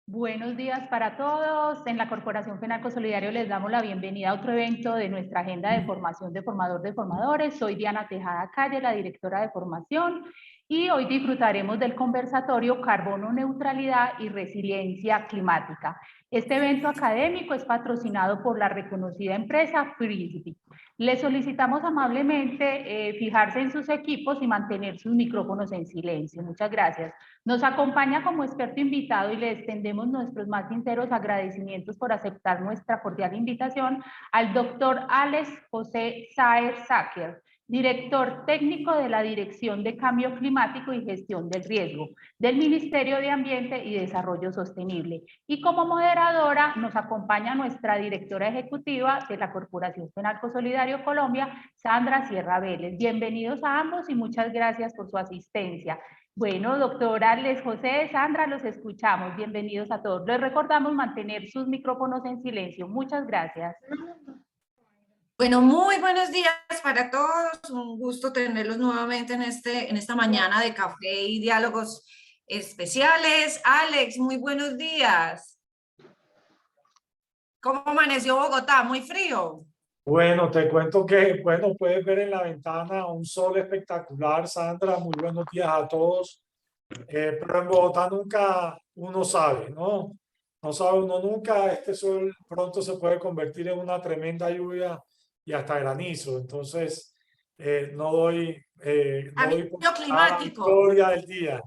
Buenos días para todos. En la Corporación Fenalco Solidario les damos la bienvenida a otro evento de nuestra agenda de formación de formador de formadores. Soy Diana Tejada Calle, la directora de formación, y hoy disfrutaremos del conversatorio Carbono Neutralidad y Resiliencia Climática. Este evento académico es patrocinado por la reconocida empresa Principi. Les solicitamos amablemente fijarse en sus equipos y mantener sus micrófonos en silencio. Muchas gracias. Nos acompaña como experto invitado y le extendemos nuestros más sinceros agradecimientos por aceptar nuestra cordial invitación al doctor Alex José Saer Sáquer, director técnico de la Dirección de Cambio Climático y Gestión del Riesgo del Ministerio de Ambiente y Desarrollo Sostenible. Y como moderadora nos acompaña nuestra directora ejecutiva de la Corporación Fenalco Solidario Colombia, Sandra Sierra Vélez. Bienvenidos a ambos y muchas gracias por su asistencia. Bueno, doctora Les José, Sandra, los escuchamos. Bienvenidos a todos. Les recordamos mantener sus micrófonos en silencio. Muchas gracias. Bueno, muy buenos días para todos. Un gusto tenerlos nuevamente en esta mañana de café y diálogos especiales. Alex, muy buenos días. ¿Cómo amaneció Bogotá? ¿Muy frío? Bueno, te cuento que, puedes ver en la ventana un sol espectacular, Sandra. Muy buenos días a todos. Pero en Bogotá nunca uno sabe, ¿no? No sabe uno nunca. Este sol pronto se puede convertir en una tremenda lluvia y hasta granizo. Entonces, no doy por Cambio nada la climático. historia del día.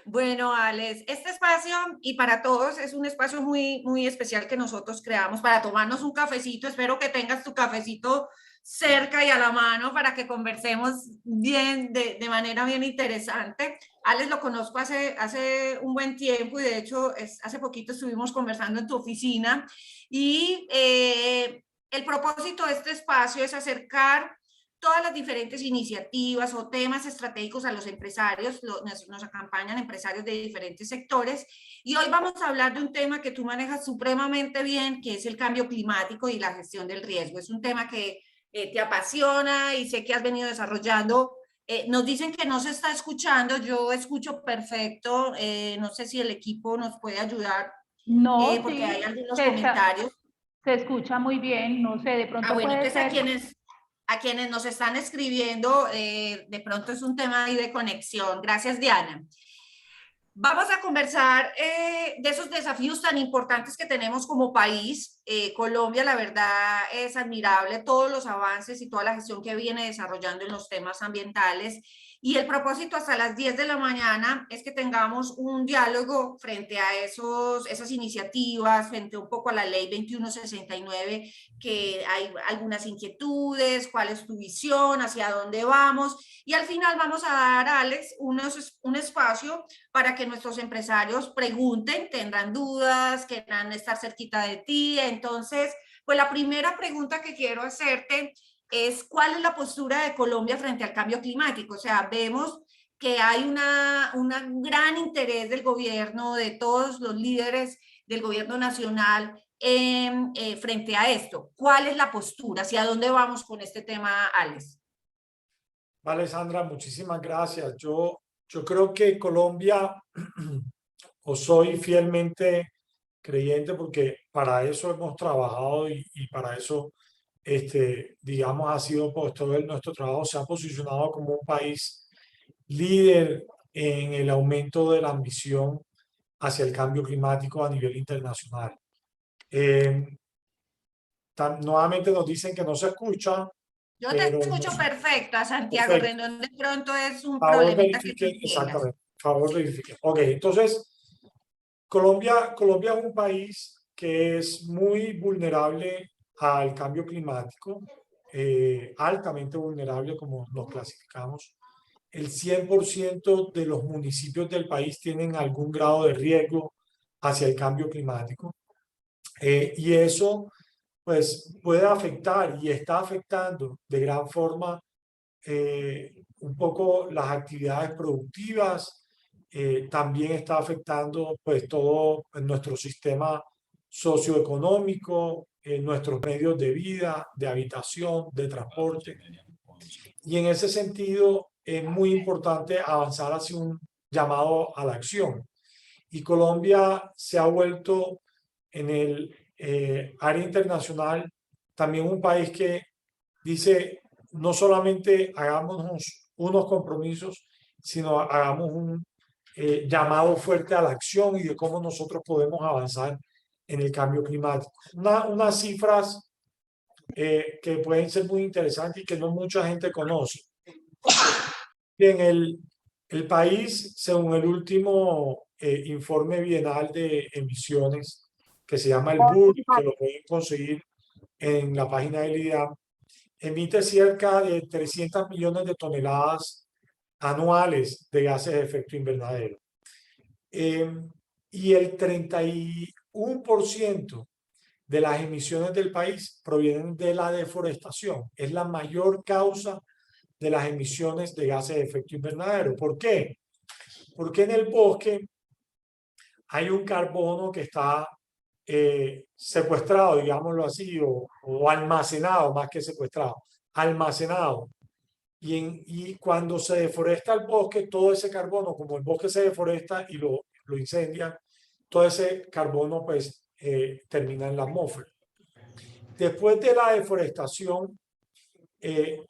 Bueno, Alex, este espacio y para todos es un espacio muy especial que nosotros creamos para tomarnos un cafecito. Espero que tengas tu cafecito cerca y a la mano para que conversemos bien, de manera bien interesante. Alex lo conozco hace un buen tiempo y de hecho hace poquito estuvimos conversando en tu oficina y el propósito de este espacio es acercar todas las diferentes iniciativas o temas estratégicos a los empresarios. Nos acompañan empresarios de diferentes sectores y hoy vamos a hablar de un tema que tú manejas supremamente bien, que es el cambio climático y la gestión del riesgo. Es un tema que te apasiona y sé que has venido desarrollando. Nos dicen que no se está escuchando, yo escucho perfecto, no sé si el equipo nos puede ayudar No, porque hay sí, algunos comentarios. se escucha muy bien. No sé, de pronto Bueno, puede entonces ser. a quienes nos están escribiendo, de pronto es un tema ahí de conexión. Gracias, Diana. Vamos a conversar de esos desafíos tan importantes que tenemos como país. Colombia, la verdad, es admirable todos los avances y toda la gestión que viene desarrollando en los temas ambientales. Y el propósito hasta las 10 de la mañana es que tengamos un diálogo frente a esas iniciativas, frente un poco a la ley 2169, que hay algunas inquietudes, cuál es tu visión, hacia dónde vamos. Y al final vamos a dar, Alex, un espacio para que nuestros empresarios pregunten, tendrán dudas, quieran estar cerquita de ti. Entonces, pues la primera pregunta que quiero hacerte es ¿cuál es la postura de Colombia frente al cambio climático? O sea, vemos que hay un gran interés del gobierno, de todos los líderes del gobierno nacional frente a esto. ¿Cuál es la postura? ¿Hacia dónde vamos con este tema, Alex? Vale, Sandra, muchísimas gracias. Yo creo que Colombia, o soy fielmente creyente porque para eso hemos trabajado y para eso, digamos, ha sido pues nuestro trabajo se ha posicionado como un país líder en el aumento de la ambición hacia el cambio climático a nivel internacional. Nuevamente nos dicen que no se escucha, Yo te pero escucho perfecta, Santiago perfecto. Rendón, de pronto es un Favor problemita que verifique, tú tengas. exactamente, favor verifique. Ok, entonces Colombia es un país que es muy vulnerable al cambio climático, altamente vulnerable como nos clasificamos. El 100% de los municipios del país tienen algún grado de riesgo hacia el cambio climático. Y eso pues puede afectar y está afectando de gran forma un poco las actividades productivas, también está afectando pues todo nuestro sistema socioeconómico, nuestros medios de vida, de habitación, de transporte. Y en ese sentido es muy importante avanzar hacia un llamado a la acción. y Colombia se ha vuelto en el área internacional también un país que dice no solamente hagamos unos compromisos, sino hagamos un llamado fuerte a la acción y de cómo nosotros podemos avanzar en el cambio climático. Unas cifras que pueden ser muy interesantes y que no mucha gente conoce. Bien, el país, según el último informe bienal de emisiones, que se llama el BUR, que lo pueden conseguir en la página del IDAM, emite cerca de 300 millones de toneladas anuales de gases de efecto invernadero. Y el 31% de las emisiones del país provienen de la deforestación. Es la mayor causa de las emisiones de gases de efecto invernadero. ¿Por qué? Porque en el bosque hay un carbono que está secuestrado, digámoslo así, o almacenado, más que secuestrado, almacenado. Y cuando se deforesta el bosque, todo ese carbono, como el bosque se deforesta y lo incendia, todo ese carbono pues termina en la atmósfera. Después de la deforestación,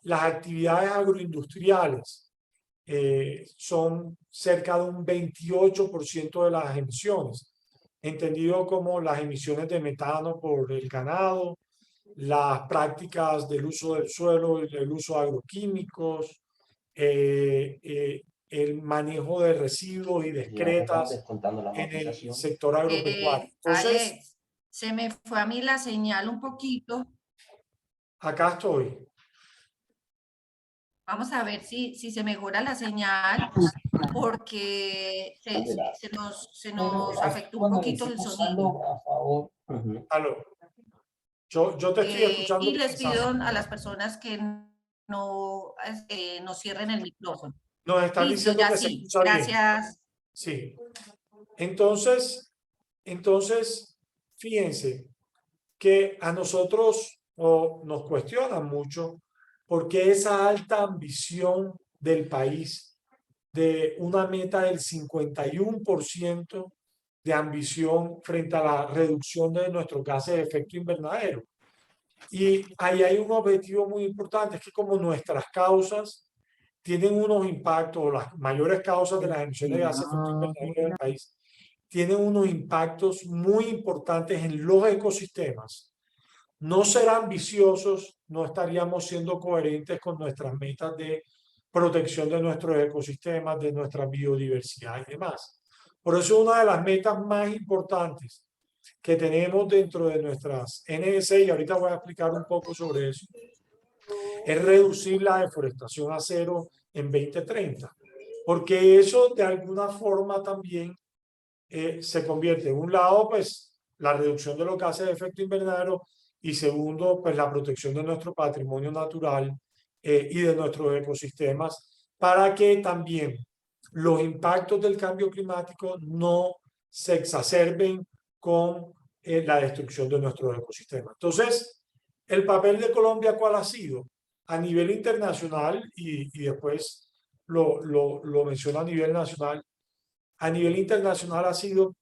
las actividades agroindustriales son cerca de un 28% de las emisiones, entendido como las emisiones de metano por el ganado, las prácticas del uso del suelo, el uso de agroquímicos, el manejo de residuos y de excretas en el sector agropecuario. Entonces, Alex, se me fue a mí la señal un poquito. acá estoy. Vamos a ver si se mejora la señal, porque se nos afectó un poquito el sonido. Aló. Yo te estoy escuchando. Y les pido a las personas que no cierren el micrófono. Nos están Listo, diciendo ya que se sí. escucha bien. Gracias. Sí. Entonces, fíjense que a nosotros nos cuestionan mucho porque esa alta ambición del país de una meta del 51% de ambición frente a la reducción de nuestros gases de efecto invernadero. Y ahí hay un objetivo muy importante, es que como nuestras causas tienen unos impactos, o las mayores causas de las emisiones de gases de efecto invernadero del país, tienen unos impactos muy importantes en los ecosistemas. No ser ambiciosos, no estaríamos siendo coherentes con nuestras metas de protección de nuestros ecosistemas, de nuestra biodiversidad y demás. Por eso una de las metas más importantes que tenemos dentro de nuestras NDC, y ahorita voy a explicar un poco sobre eso, es reducir la deforestación a cero en 2030, porque eso de alguna forma también se convierte en un lado, pues, la reducción de los gases de efecto invernadero y segundo, pues, la protección de nuestro patrimonio natural y de nuestros ecosistemas para que también los impactos del cambio climático no se exacerben con la destrucción de nuestros ecosistemas. Entonces, el papel de Colombia, ¿cuál ha sido? A nivel internacional, y después lo menciono a nivel nacional, a nivel internacional ha sido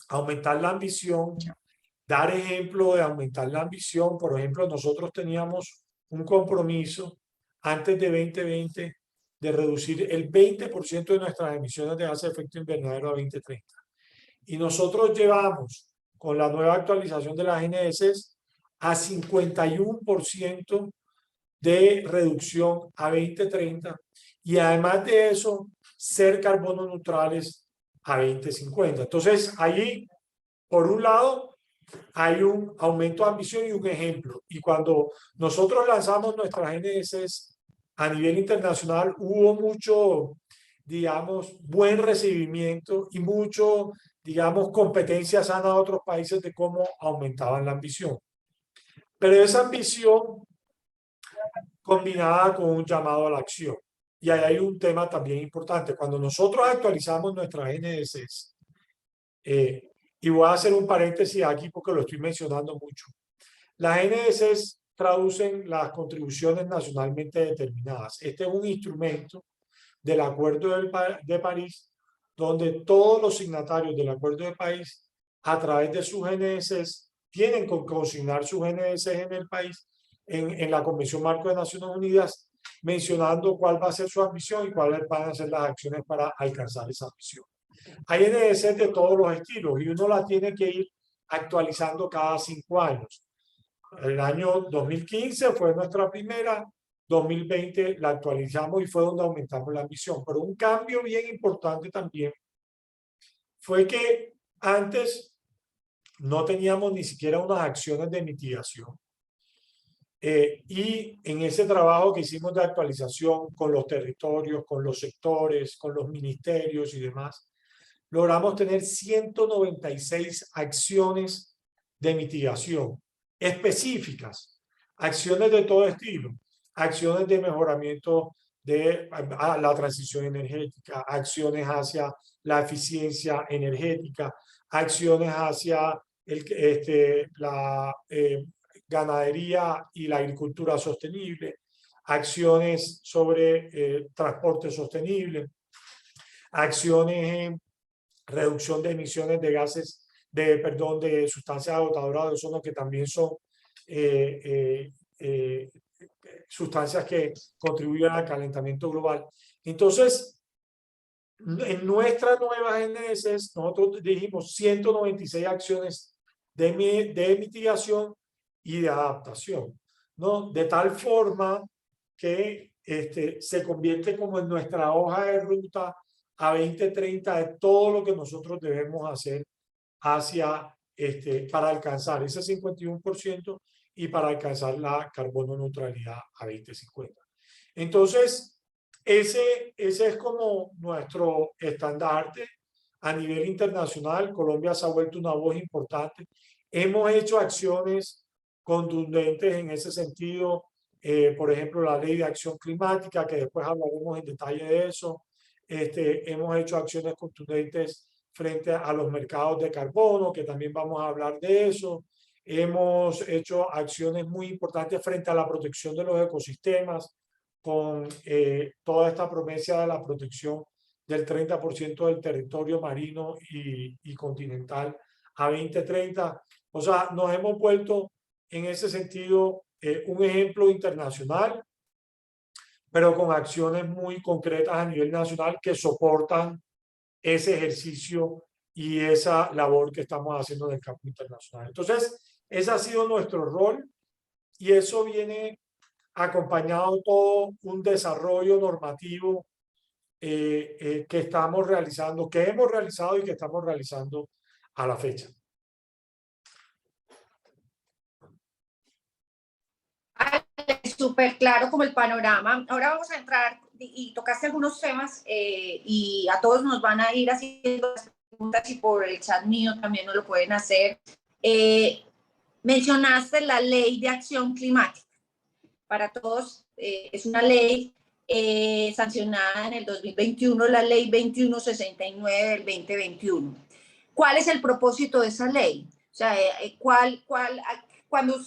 aumentar la ambición, dar ejemplo de aumentar la ambición. Por ejemplo, nosotros teníamos un compromiso antes de 2020 de reducir el 20% de nuestras emisiones de gases de efecto invernadero a 2030. Y nosotros llevamos, con la nueva actualización de las NDC, a 51% de reducción a 2030 y además de eso, ser carbono neutrales a 2050. Entonces, allí, por un lado, hay un aumento de ambición y un ejemplo. Y cuando nosotros lanzamos nuestras NDCs a nivel internacional, hubo mucho, digamos, buen recibimiento y mucho, digamos, competencia sana a otros países de cómo aumentaban la ambición. Pero esa ambición combinada con un llamado a la acción. Y ahí hay un tema también importante. Cuando nosotros actualizamos nuestras NDCs, y voy a hacer un paréntesis aquí porque lo estoy mencionando mucho, las NDCs traducen las contribuciones nacionalmente determinadas. Este es un instrumento del Acuerdo de París donde todos los signatarios del Acuerdo de País, a través de sus GNS, tienen que consignar sus GNS en el país, en la Convención Marco de Naciones Unidas, mencionando cuál va a ser su ambición y cuáles van a ser las acciones para alcanzar esa ambición. Hay GNS de todos los estilos y uno la tiene que ir actualizando cada 5 años. El año 2015 fue nuestra primera, 2020 la actualizamos y fue donde aumentamos la ambición. Pero un cambio bien importante también fue que antes no teníamos ni siquiera unas acciones de mitigación. Y en ese trabajo que hicimos de actualización con los territorios, con los sectores, con los ministerios y demás, logramos tener 196 acciones de mitigación específicas, acciones de todo estilo, acciones de mejoramiento de la transición energética, acciones hacia la eficiencia energética, acciones hacia la ganadería y la agricultura sostenible, acciones sobre transporte sostenible, acciones en reducción de emisiones de gases, de sustancias agotadoras de ozono, que también son sustancias que contribuyen al calentamiento global. Entonces, en nuestra nueva GNS, nosotros dijimos 196 acciones de mitigación y de adaptación, ¿no? De tal forma que se convierte como en nuestra hoja de ruta a 2030 de todo lo que nosotros debemos hacer hacia, para alcanzar ese 51% y para alcanzar la carbono neutralidad a 2050. Entonces, ese es como nuestro estandarte a nivel internacional. Colombia se ha vuelto una voz importante. Hemos hecho acciones contundentes en ese sentido. Por ejemplo, la Ley de Acción Climática, que después hablaremos en detalle de eso. Hemos hecho acciones contundentes frente a los mercados de carbono, que también vamos a hablar de eso. Hemos hecho acciones muy importantes frente a la protección de los ecosistemas, con toda esta promesa de la protección del 30% del territorio marino y continental a 2030. O sea, nos hemos vuelto en ese sentido un ejemplo internacional, pero con acciones muy concretas a nivel nacional que soportan ese ejercicio y esa labor que estamos haciendo en el campo internacional. Entonces, ese ha sido nuestro rol y eso viene acompañado de todo un desarrollo normativo que estamos realizando, que hemos realizado y que estamos realizando a la fecha. Súper claro como el panorama. Ahora vamos a entrar y tocaste algunos temas y a todos nos van a ir haciendo las preguntas y por el chat mío también nos lo pueden hacer. Mencionaste la Ley de Acción Climática. Para todos es una ley sancionada en el 2021, la Ley 2169 del 2021. ¿Cuál es el propósito de esa ley? O sea, cuando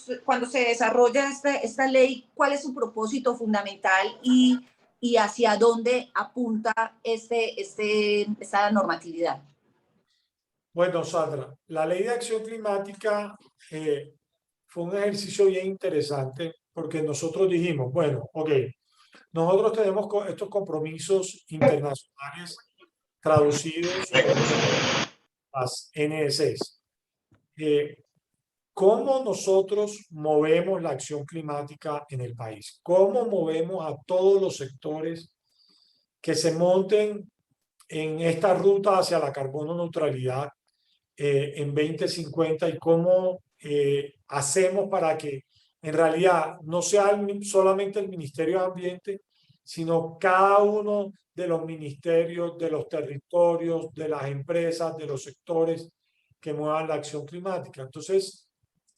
se desarrolla esta ley, ¿cuál es su propósito fundamental y hacia dónde apunta esta normatividad? Bueno, Sandra, la Ley de Acción Climática fue un ejercicio bien interesante porque nosotros dijimos, bueno, ok, nosotros tenemos estos compromisos internacionales traducidos en las NSS. ¿Cómo nosotros movemos la acción climática en el país? ¿Cómo movemos a todos los sectores que se monten en esta ruta hacia la carbono neutralidad en 2050 y cómo hacemos para que en realidad no sea solamente el Ministerio de Ambiente, sino cada uno de los ministerios, de los territorios, de las empresas, de los sectores que muevan la acción climática? Entonces,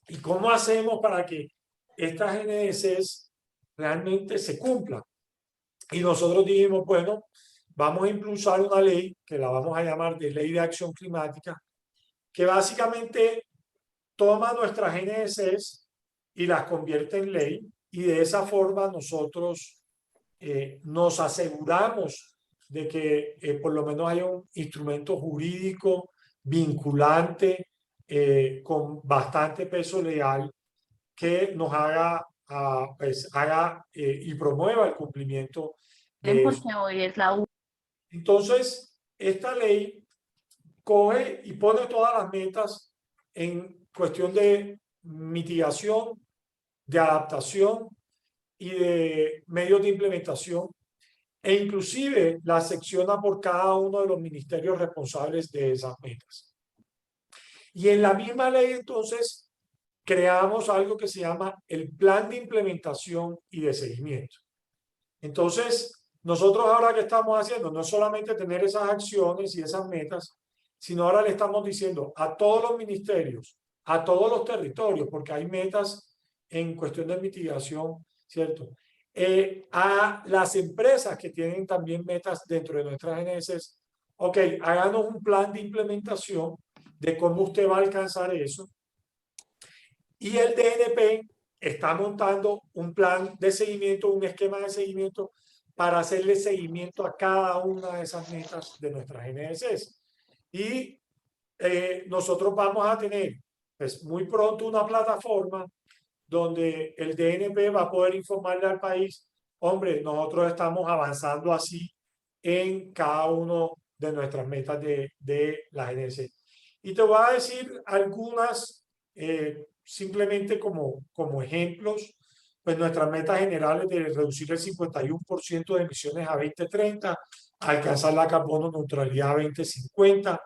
¿y cómo hacemos para que estas GNS realmente se cumplan? Y nosotros dijimos, bueno, vamos a impulsar una ley que la vamos a llamar de Ley de Acción Climática, que básicamente toma nuestras GNS y las convierte en ley, y de esa forma nosotros nos aseguramos de que por lo menos haya un instrumento jurídico vinculante con bastante peso legal que nos haga, pues, y promueva el cumplimiento de eso. Porque hoy es la Entonces, esta ley coge y pone todas las metas en cuestión de mitigación, de adaptación y de medios de implementación, e inclusive la secciona por cada uno de los ministerios responsables de esas metas. Y en la misma ley, entonces, creamos algo que se llama el plan de implementación y de seguimiento. Entonces, nosotros ahora que estamos haciendo no es solamente tener esas acciones y esas metas, sino ahora le estamos diciendo a todos los ministerios, a todos los territorios, porque hay metas en cuestión de mitigación, ¿cierto? A las empresas que tienen también metas dentro de nuestras GNS, ok, háganos un plan de implementación de cómo usted va a alcanzar eso. Y el DNP está montando un plan de seguimiento, un esquema de seguimiento para hacerle seguimiento a cada una de esas metas de nuestras GNS. Y nosotros vamos a tener pues, muy pronto una plataforma donde el DNP va a poder informarle al país, hombre, nosotros estamos avanzando así en cada uno de nuestras metas de la GNS. Y te voy a decir algunas simplemente como ejemplos, pues nuestras metas generales de reducir el 51% de emisiones a 2030, alcanzar la carbono neutralidad a 2050,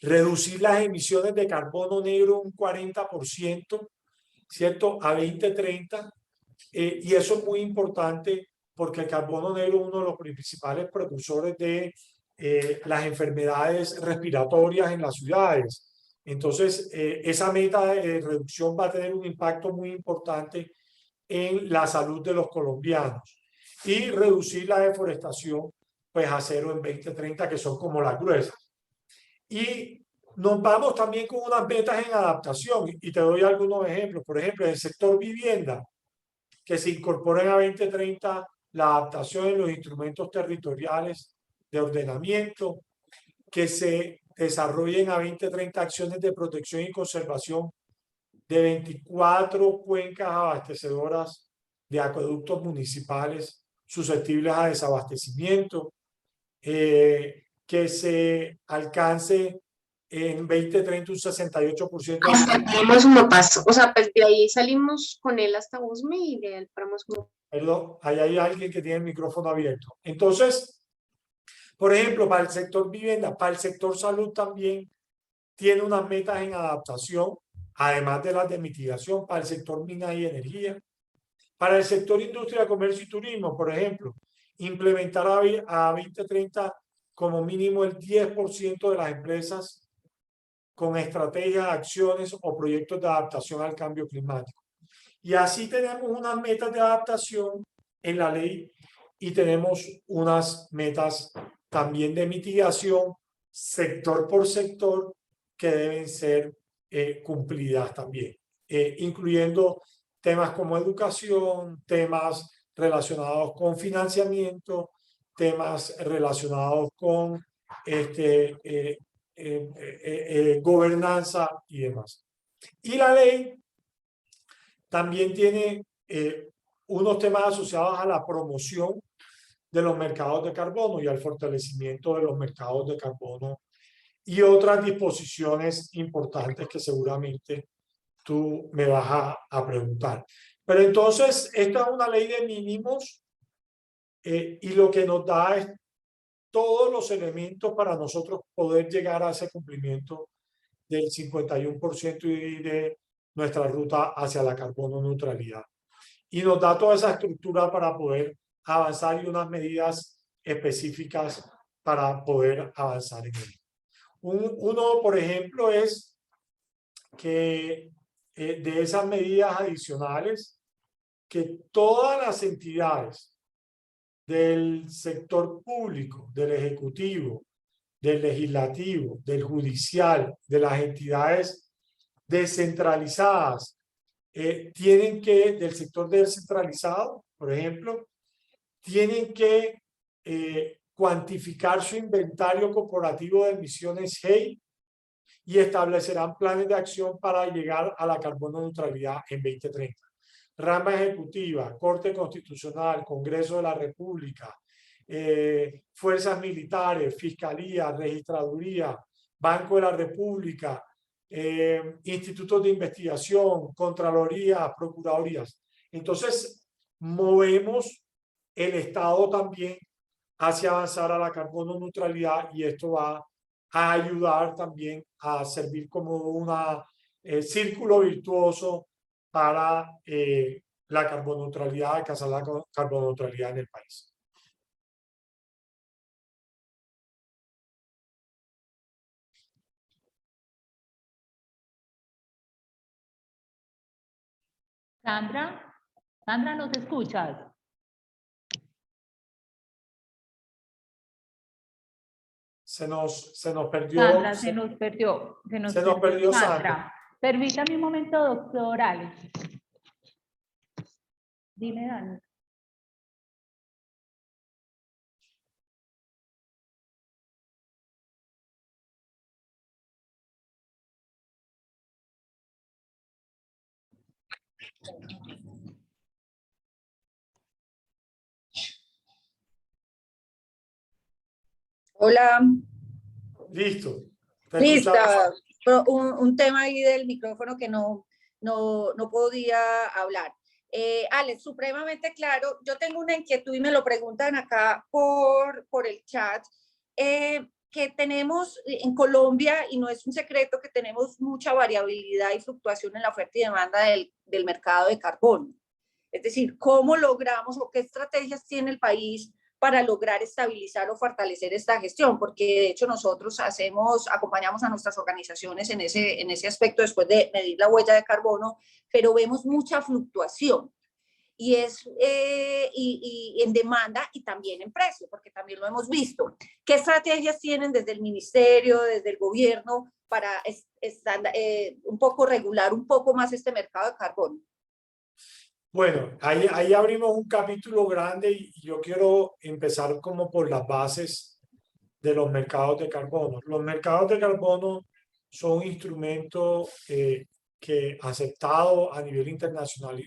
reducir las emisiones de carbono negro un 40%, ¿cierto? A 2030, y eso es muy importante porque el carbono negro es uno de los principales precursores de las enfermedades respiratorias en las ciudades. Entonces, esa meta de reducción va a tener un impacto muy importante en la salud de los colombianos y reducir la deforestación pues a cero en 2030, que son como las gruesas. Y nos vamos también con unas metas en adaptación y te doy algunos ejemplos. Por ejemplo, en el sector vivienda, que se incorporen a 2030 la adaptación en los instrumentos territoriales de ordenamiento, que se desarrollen a 2030 acciones de protección y conservación de 24 cuencas abastecedoras de acueductos municipales susceptibles a desabastecimiento, que se alcance en 2030 un 68%. Compartimos un paso, o sea, pues de ahí salimos con él hasta Usme y de ahí paramos. Perdón, ahí hay alguien que tiene el micrófono abierto. Entonces, por ejemplo, para el sector vivienda, para el sector salud también tiene unas metas en adaptación, además de las de mitigación, para el sector minas y energía. Para el sector industria, comercio y turismo, por ejemplo, implementar a 2030 como mínimo el 10% de las empresas con estrategias, acciones o proyectos de adaptación al cambio climático. Y así tenemos unas metas de adaptación en la ley y tenemos unas metas también de mitigación sector por sector que deben ser cumplidas también, incluyendo temas como educación, temas relacionados con financiamiento, temas relacionados con gobernanza y demás. Y la ley también tiene unos temas asociados a la promoción de los mercados de carbono y al fortalecimiento de los mercados de carbono y otras disposiciones importantes que seguramente tú me vas a preguntar. Pero entonces, esta es una ley de mínimos y lo que nos da es todos los elementos para nosotros poder llegar a ese cumplimiento del 51% y de nuestra ruta hacia la carbono neutralidad. Y nos da toda esa estructura para poder avanzar y unas medidas específicas para poder avanzar en ello. Uno, por ejemplo, es que de esas medidas adicionales, que todas las entidades del sector público, del ejecutivo, del legislativo, del judicial, de las entidades descentralizadas, tienen que, del sector descentralizado, por ejemplo, tienen que cuantificar su inventario corporativo de emisiones GEI y establecerán planes de acción para llegar a la carbono neutralidad en 2030. Rama ejecutiva, Corte Constitucional, Congreso de la República, fuerzas militares, Fiscalía, Registraduría, Banco de la República, institutos de investigación, Contraloría, Procuradurías. Entonces, movemos el Estado también hacia avanzar a la carbono neutralidad y esto va a ayudar también a servir como un círculo virtuoso para la carboneutralidad, alcanzar la carboneutralidad en el país. Sandra, Sandra, ¿nos escuchas? Se nos perdió. Sandra, se nos perdió Sandra. Sandra. Permítame un momento, doctor Alex. Dime, Dani. Hola. Listo. Lista. Un tema ahí del micrófono que no podía hablar. Alex, supremamente claro. Yo tengo una inquietud y me lo preguntan acá por el chat. Que tenemos en Colombia, y no es un secreto, que tenemos mucha variabilidad y fluctuación en la oferta y demanda del mercado de carbono. Es decir, ¿cómo logramos o qué estrategias tiene el país para lograr estabilizar o fortalecer esta gestión? Porque de hecho nosotros acompañamos a nuestras organizaciones en ese aspecto después de medir la huella de carbono, pero vemos mucha fluctuación. Y en demanda y también en precio, porque también lo hemos visto. ¿Qué estrategias tienen desde el ministerio, desde el gobierno, para un poco regular un poco más este mercado de carbono? Bueno, ahí abrimos un capítulo grande y yo quiero empezar como por las bases de los mercados de carbono. Los mercados de carbono son un instrumento que aceptado a nivel internacional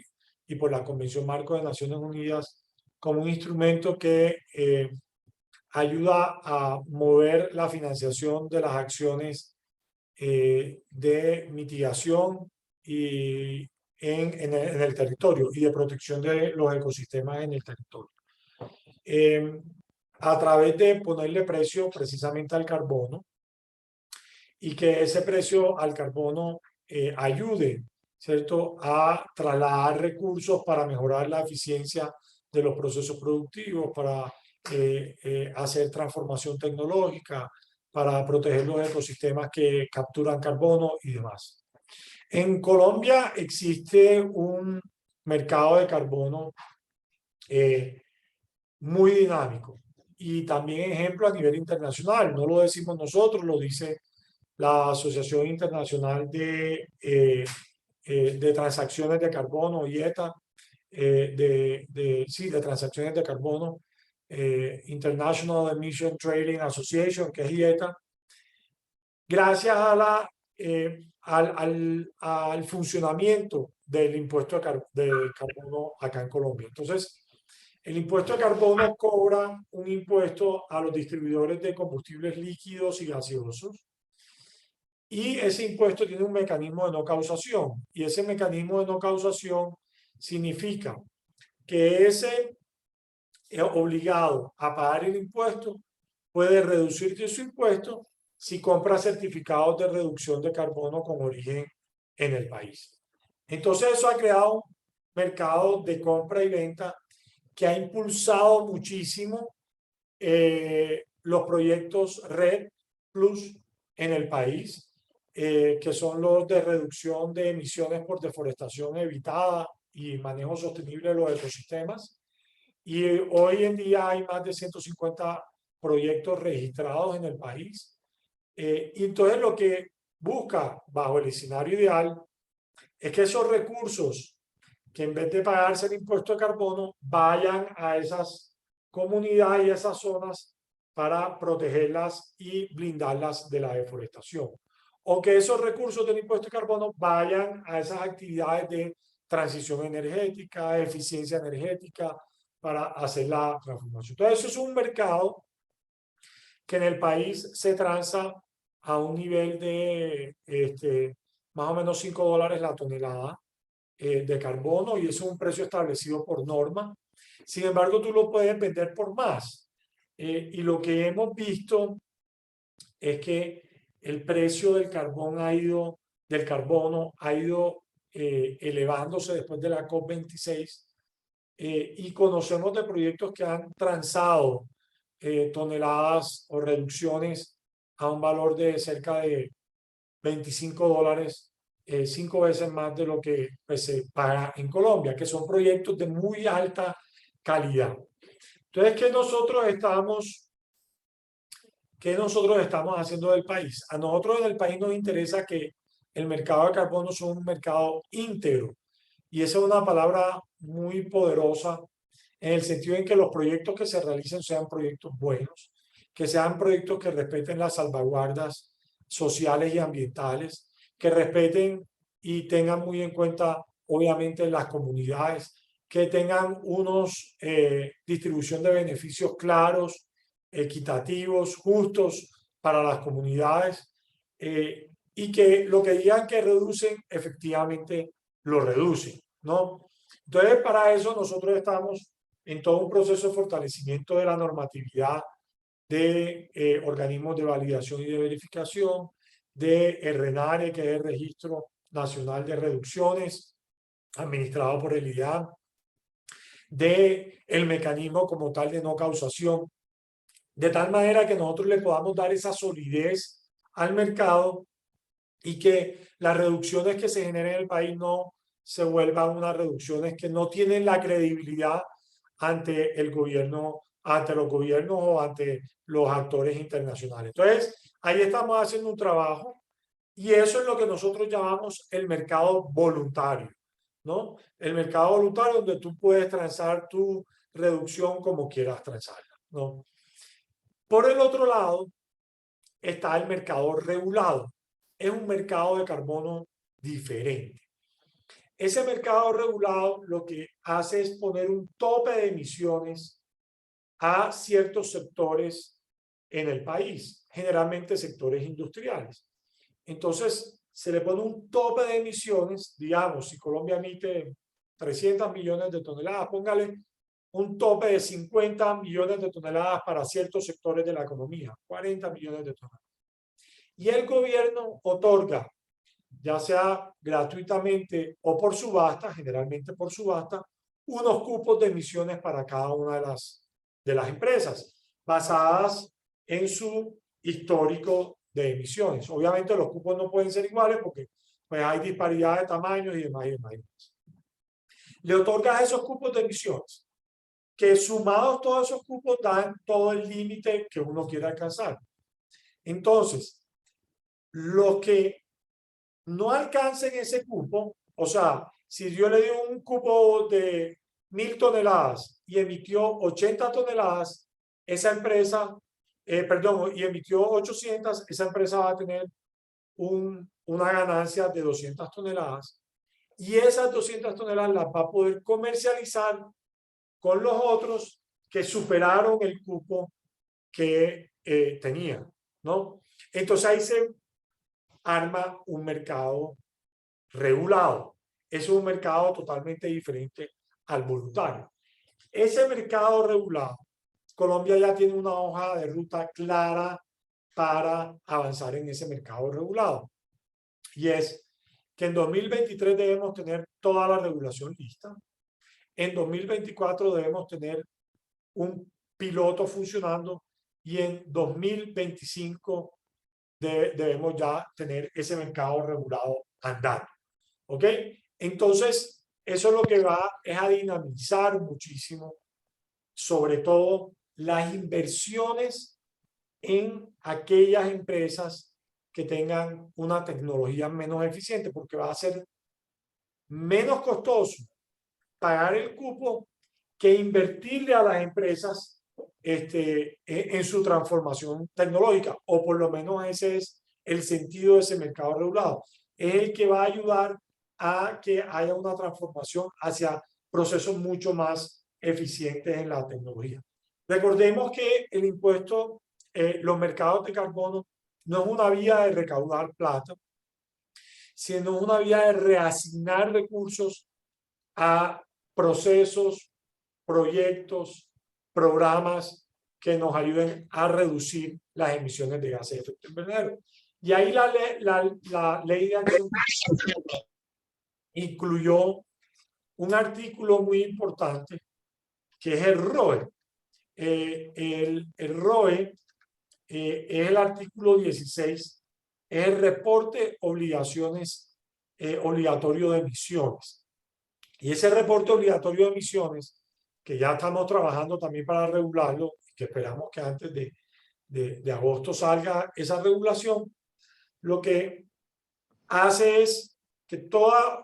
y por la Convención Marco de Naciones Unidas como un instrumento que ayuda a mover la financiación de las acciones de mitigación y en el territorio y de protección de los ecosistemas en el territorio. A través de ponerle precio precisamente al carbono y que ese precio al carbono ayude, ¿cierto?, a trasladar recursos para mejorar la eficiencia de los procesos productivos, para hacer transformación tecnológica, para proteger los ecosistemas que capturan carbono y demás. En Colombia existe un mercado de carbono muy dinámico y también ejemplo a nivel internacional. No lo decimos nosotros, lo dice la Asociación Internacional de Transacciones de Carbono, IETA, de transacciones de carbono, International Emission Trading Association, que es IETA, gracias a al funcionamiento del impuesto de carbono acá en Colombia. Entonces, el impuesto de carbono cobra un impuesto a los distribuidores de combustibles líquidos y gaseosos. Y ese impuesto tiene un mecanismo de no causación. Y ese mecanismo de no causación significa que ese obligado a pagar el impuesto puede reducir su impuesto si compra certificados de reducción de carbono con origen en el país. Entonces eso ha creado un mercado de compra y venta que ha impulsado muchísimo los proyectos RED Plus en el país, que son los de reducción de emisiones por deforestación evitada y manejo sostenible de los ecosistemas. Y hoy en día hay más de 150 proyectos registrados en el país. Y entonces lo que busca bajo el escenario ideal es que esos recursos que en vez de pagarse el impuesto de carbono vayan a esas comunidad y esas zonas para protegerlas y blindarlas de la deforestación. O que esos recursos del impuesto de carbono vayan a esas actividades de transición energética, eficiencia energética, para hacer la transformación. Entonces, eso es un mercado que en el país se transa a un nivel de más o menos $5 la tonelada de carbono, y eso es un precio establecido por norma. Sin embargo, tú lo puedes vender por más. Y lo que hemos visto es que el precio del carbono ha ido elevándose después de la COP26, y conocemos de proyectos que han transado toneladas o reducciones a un valor de cerca de $25, 5 veces más de lo que pues, se paga en Colombia, que son proyectos de muy alta calidad. Entonces, ¿qué nosotros estamos haciendo del país? A nosotros en el país nos interesa que el mercado de carbono sea un mercado íntegro, y esa es una palabra muy poderosa en el sentido en que los proyectos que se realicen sean proyectos buenos, que sean proyectos que respeten las salvaguardas sociales y ambientales, que respeten y tengan muy en cuenta, obviamente, las comunidades, que tengan unos distribución de beneficios claros, equitativos, justos para las comunidades, y que lo que digan que reducen, efectivamente lo reducen, ¿no? Entonces, para eso nosotros estamos en todo un proceso de fortalecimiento de la normatividad de organismos de validación y de verificación, de RENARE, que es el Registro Nacional de Reducciones, administrado por el IDAM, de el mecanismo como tal de no causación, de tal manera que nosotros le podamos dar esa solidez al mercado y que las reducciones que se generen en el país no se vuelvan unas reducciones que no tienen la credibilidad ante el gobierno, ante los gobiernos o ante los actores internacionales. Entonces, ahí estamos haciendo un trabajo, y eso es lo que nosotros llamamos el mercado voluntario, ¿no? El mercado voluntario, donde tú puedes transar tu reducción como quieras transarla, ¿no? Por el otro lado, está el mercado regulado. Es un mercado de carbono diferente. Ese mercado regulado lo que hace es poner un tope de emisiones a ciertos sectores en el país, generalmente sectores industriales. Entonces, se le pone un tope de emisiones, digamos, si Colombia emite 300 millones de toneladas, póngale un tope de 50 millones de toneladas para ciertos sectores de la economía, 40 millones de toneladas. Y el gobierno otorga, ya sea gratuitamente o por subasta, generalmente por subasta, unos cupos de emisiones para cada una de las empresas, basadas en su histórico de emisiones. Obviamente los cupos no pueden ser iguales porque pues, hay disparidad de tamaños y demás y demás. Le otorgas esos cupos de emisiones, que sumados todos esos cupos dan todo el límite que uno quiere alcanzar. Entonces, los que no alcancen ese cupo, o sea, si yo le di un cupo de 1000 toneladas y emitió 80 toneladas, esa empresa, y emitió 800, esa empresa va a tener una ganancia de 200 toneladas, y esas 200 toneladas las va a poder comercializar con los otros que superaron el cupo que tenían, ¿no? Entonces ahí se arma un mercado regulado. Es un mercado totalmente diferente al voluntario. Ese mercado regulado, Colombia ya tiene una hoja de ruta clara para avanzar en ese mercado regulado. Y es que en 2023 debemos tener toda la regulación lista. En 2024 debemos tener un piloto funcionando, y en 2025 debemos ya tener ese mercado regulado andando. ¿Ok? Entonces, eso lo que va es a dinamizar muchísimo, sobre todo las inversiones en aquellas empresas que tengan una tecnología menos eficiente, porque va a ser menos costoso pagar el cupo que invertirle a las empresas en su transformación tecnológica, o por lo menos ese es el sentido de ese mercado regulado. Es el que va a ayudar a que haya una transformación hacia procesos mucho más eficientes en la tecnología. Recordemos que el impuesto, los mercados de carbono, no es una vía de recaudar plata, sino una vía de reasignar recursos a procesos, proyectos, programas que nos ayuden a reducir las emisiones de gases de efecto invernadero. Y ahí la ley de acción incluyó un artículo muy importante que es el ROE. El ROE es el artículo 16, es el reporte obligatorio de emisiones. Y ese reporte obligatorio de emisiones, que ya estamos trabajando también para regularlo, que esperamos que antes de agosto salga esa regulación, lo que hace es que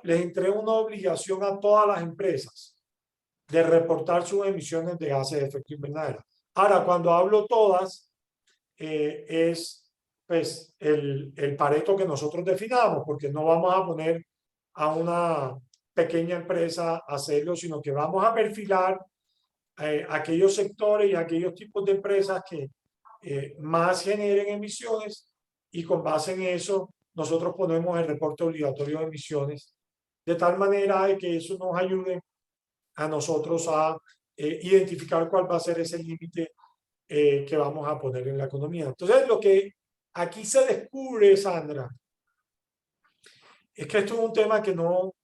les entrega una obligación a todas las empresas de reportar sus emisiones de gases de efecto invernadero. Ahora, cuando hablo todas, es pues el Pareto que nosotros definamos, porque no vamos a poner a una pequeña empresa a hacerlo, sino que vamos a perfilar aquellos sectores y aquellos tipos de empresas que más generen emisiones, y con base en eso nosotros ponemos el reporte obligatorio de emisiones, de tal manera de que eso nos ayude a nosotros a identificar cuál va a ser ese límite que vamos a poner en la economía. Entonces, lo que aquí se descubre, Sandra, es que esto es un tema que no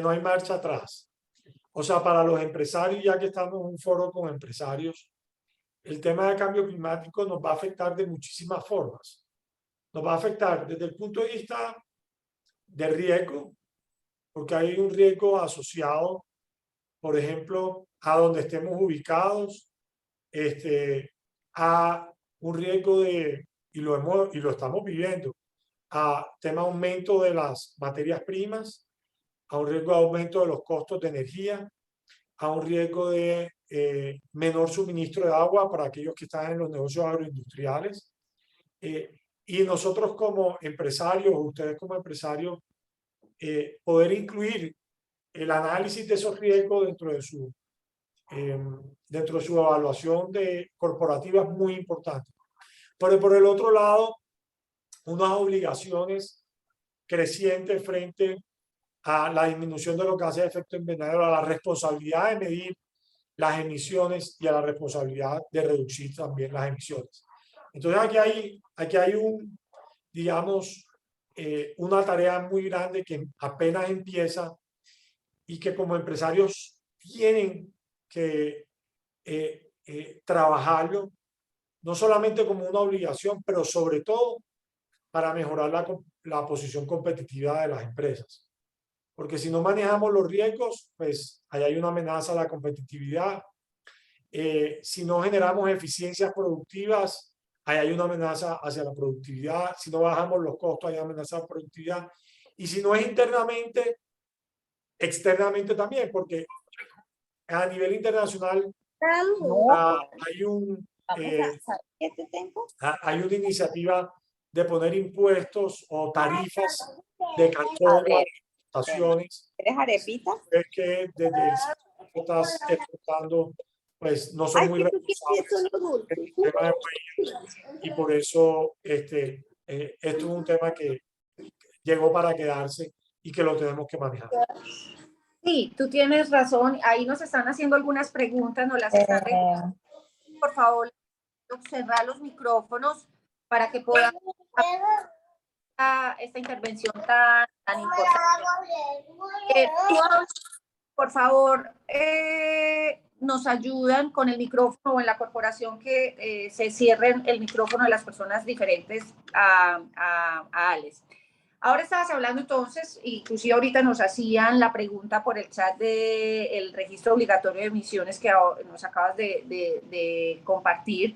hay marcha atrás. O sea, para los empresarios, ya que estamos en un foro con empresarios, el tema del cambio climático nos va a afectar de muchísimas formas. Nos va a afectar desde el punto de vista de riesgo, porque hay un riesgo asociado, por ejemplo, a donde estemos ubicados, a un riesgo y lo estamos viviendo, a tema aumento de las materias primas, a un riesgo de aumento de los costos de energía, a un riesgo de menor suministro de agua para aquellos que están en los negocios agroindustriales. Y nosotros como empresarios, ustedes como empresarios, poder incluir el análisis de esos riesgos dentro de su evaluación corporativa es muy importante. Pero por el otro lado, unas obligaciones crecientes frente a la disminución de los gases de efecto invernadero, a la responsabilidad de medir las emisiones y a la responsabilidad de reducir también las emisiones. Entonces aquí hay digamos, una tarea muy grande que apenas empieza y que como empresarios tienen que trabajarlo, no solamente como una obligación, pero sobre todo para mejorar la posición competitiva de las empresas. Porque si no manejamos los riesgos, pues ahí hay una amenaza a la competitividad. Si no generamos eficiencias productivas, ahí hay una amenaza hacia la productividad. Si no bajamos los costos, hay una amenaza a la productividad. Y si no es internamente, externamente también, porque a nivel internacional hay una iniciativa de poner impuestos o tarifas de cartón a las exportaciones. ¿Quieres arepita? Es que desde el sitio que estás exportando, pues no son muy responsables en el tema de huellas, y por eso esto es un tema que llegó para quedarse y que lo tenemos que manejar. Sí, tú tienes razón. Ahí nos están haciendo algunas preguntas, nos las están regalando. Por favor, cerrar los micrófonos para que puedan esta intervención tan importante. Por favor, nos ayudan con el micrófono o en la corporación que se cierren el micrófono de las personas diferentes a Alex. Ahora estabas hablando entonces, inclusive ahorita nos hacían la pregunta por el chat del registro obligatorio de emisiones que nos acabas de compartir.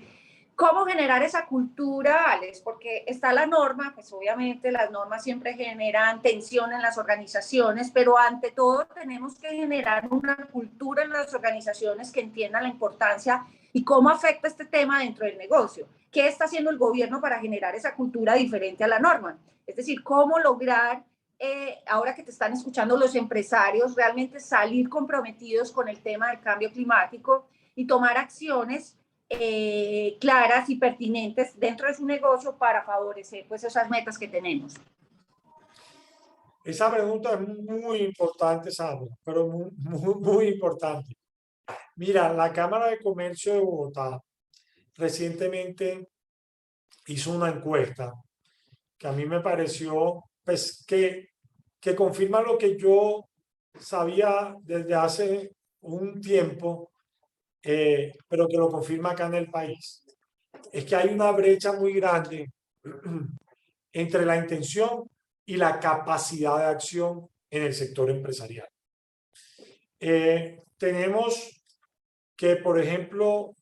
¿Cómo generar esa cultura, Alex? Porque está la norma, pues obviamente las normas siempre generan tensión en las organizaciones, pero ante todo tenemos que generar una cultura en las organizaciones que entiendan la importancia ¿Y cómo afecta este tema dentro del negocio? ¿Qué está haciendo el gobierno para generar esa cultura diferente a la norma? Es decir, ¿cómo lograr, ahora que te están escuchando los empresarios, realmente salir comprometidos con el tema del cambio climático y tomar acciones claras y pertinentes dentro de su negocio para favorecer pues esas metas que tenemos? Esa pregunta es muy importante, Sandra, pero muy importante. Mira, la Cámara de Comercio de Bogotá recientemente hizo una encuesta que a mí me pareció pues, que confirma lo que yo sabía desde hace un tiempo, pero que lo confirma acá en el país. Es que hay una brecha muy grande entre la intención y la capacidad de acción en el sector empresarial. Tenemos que, por ejemplo,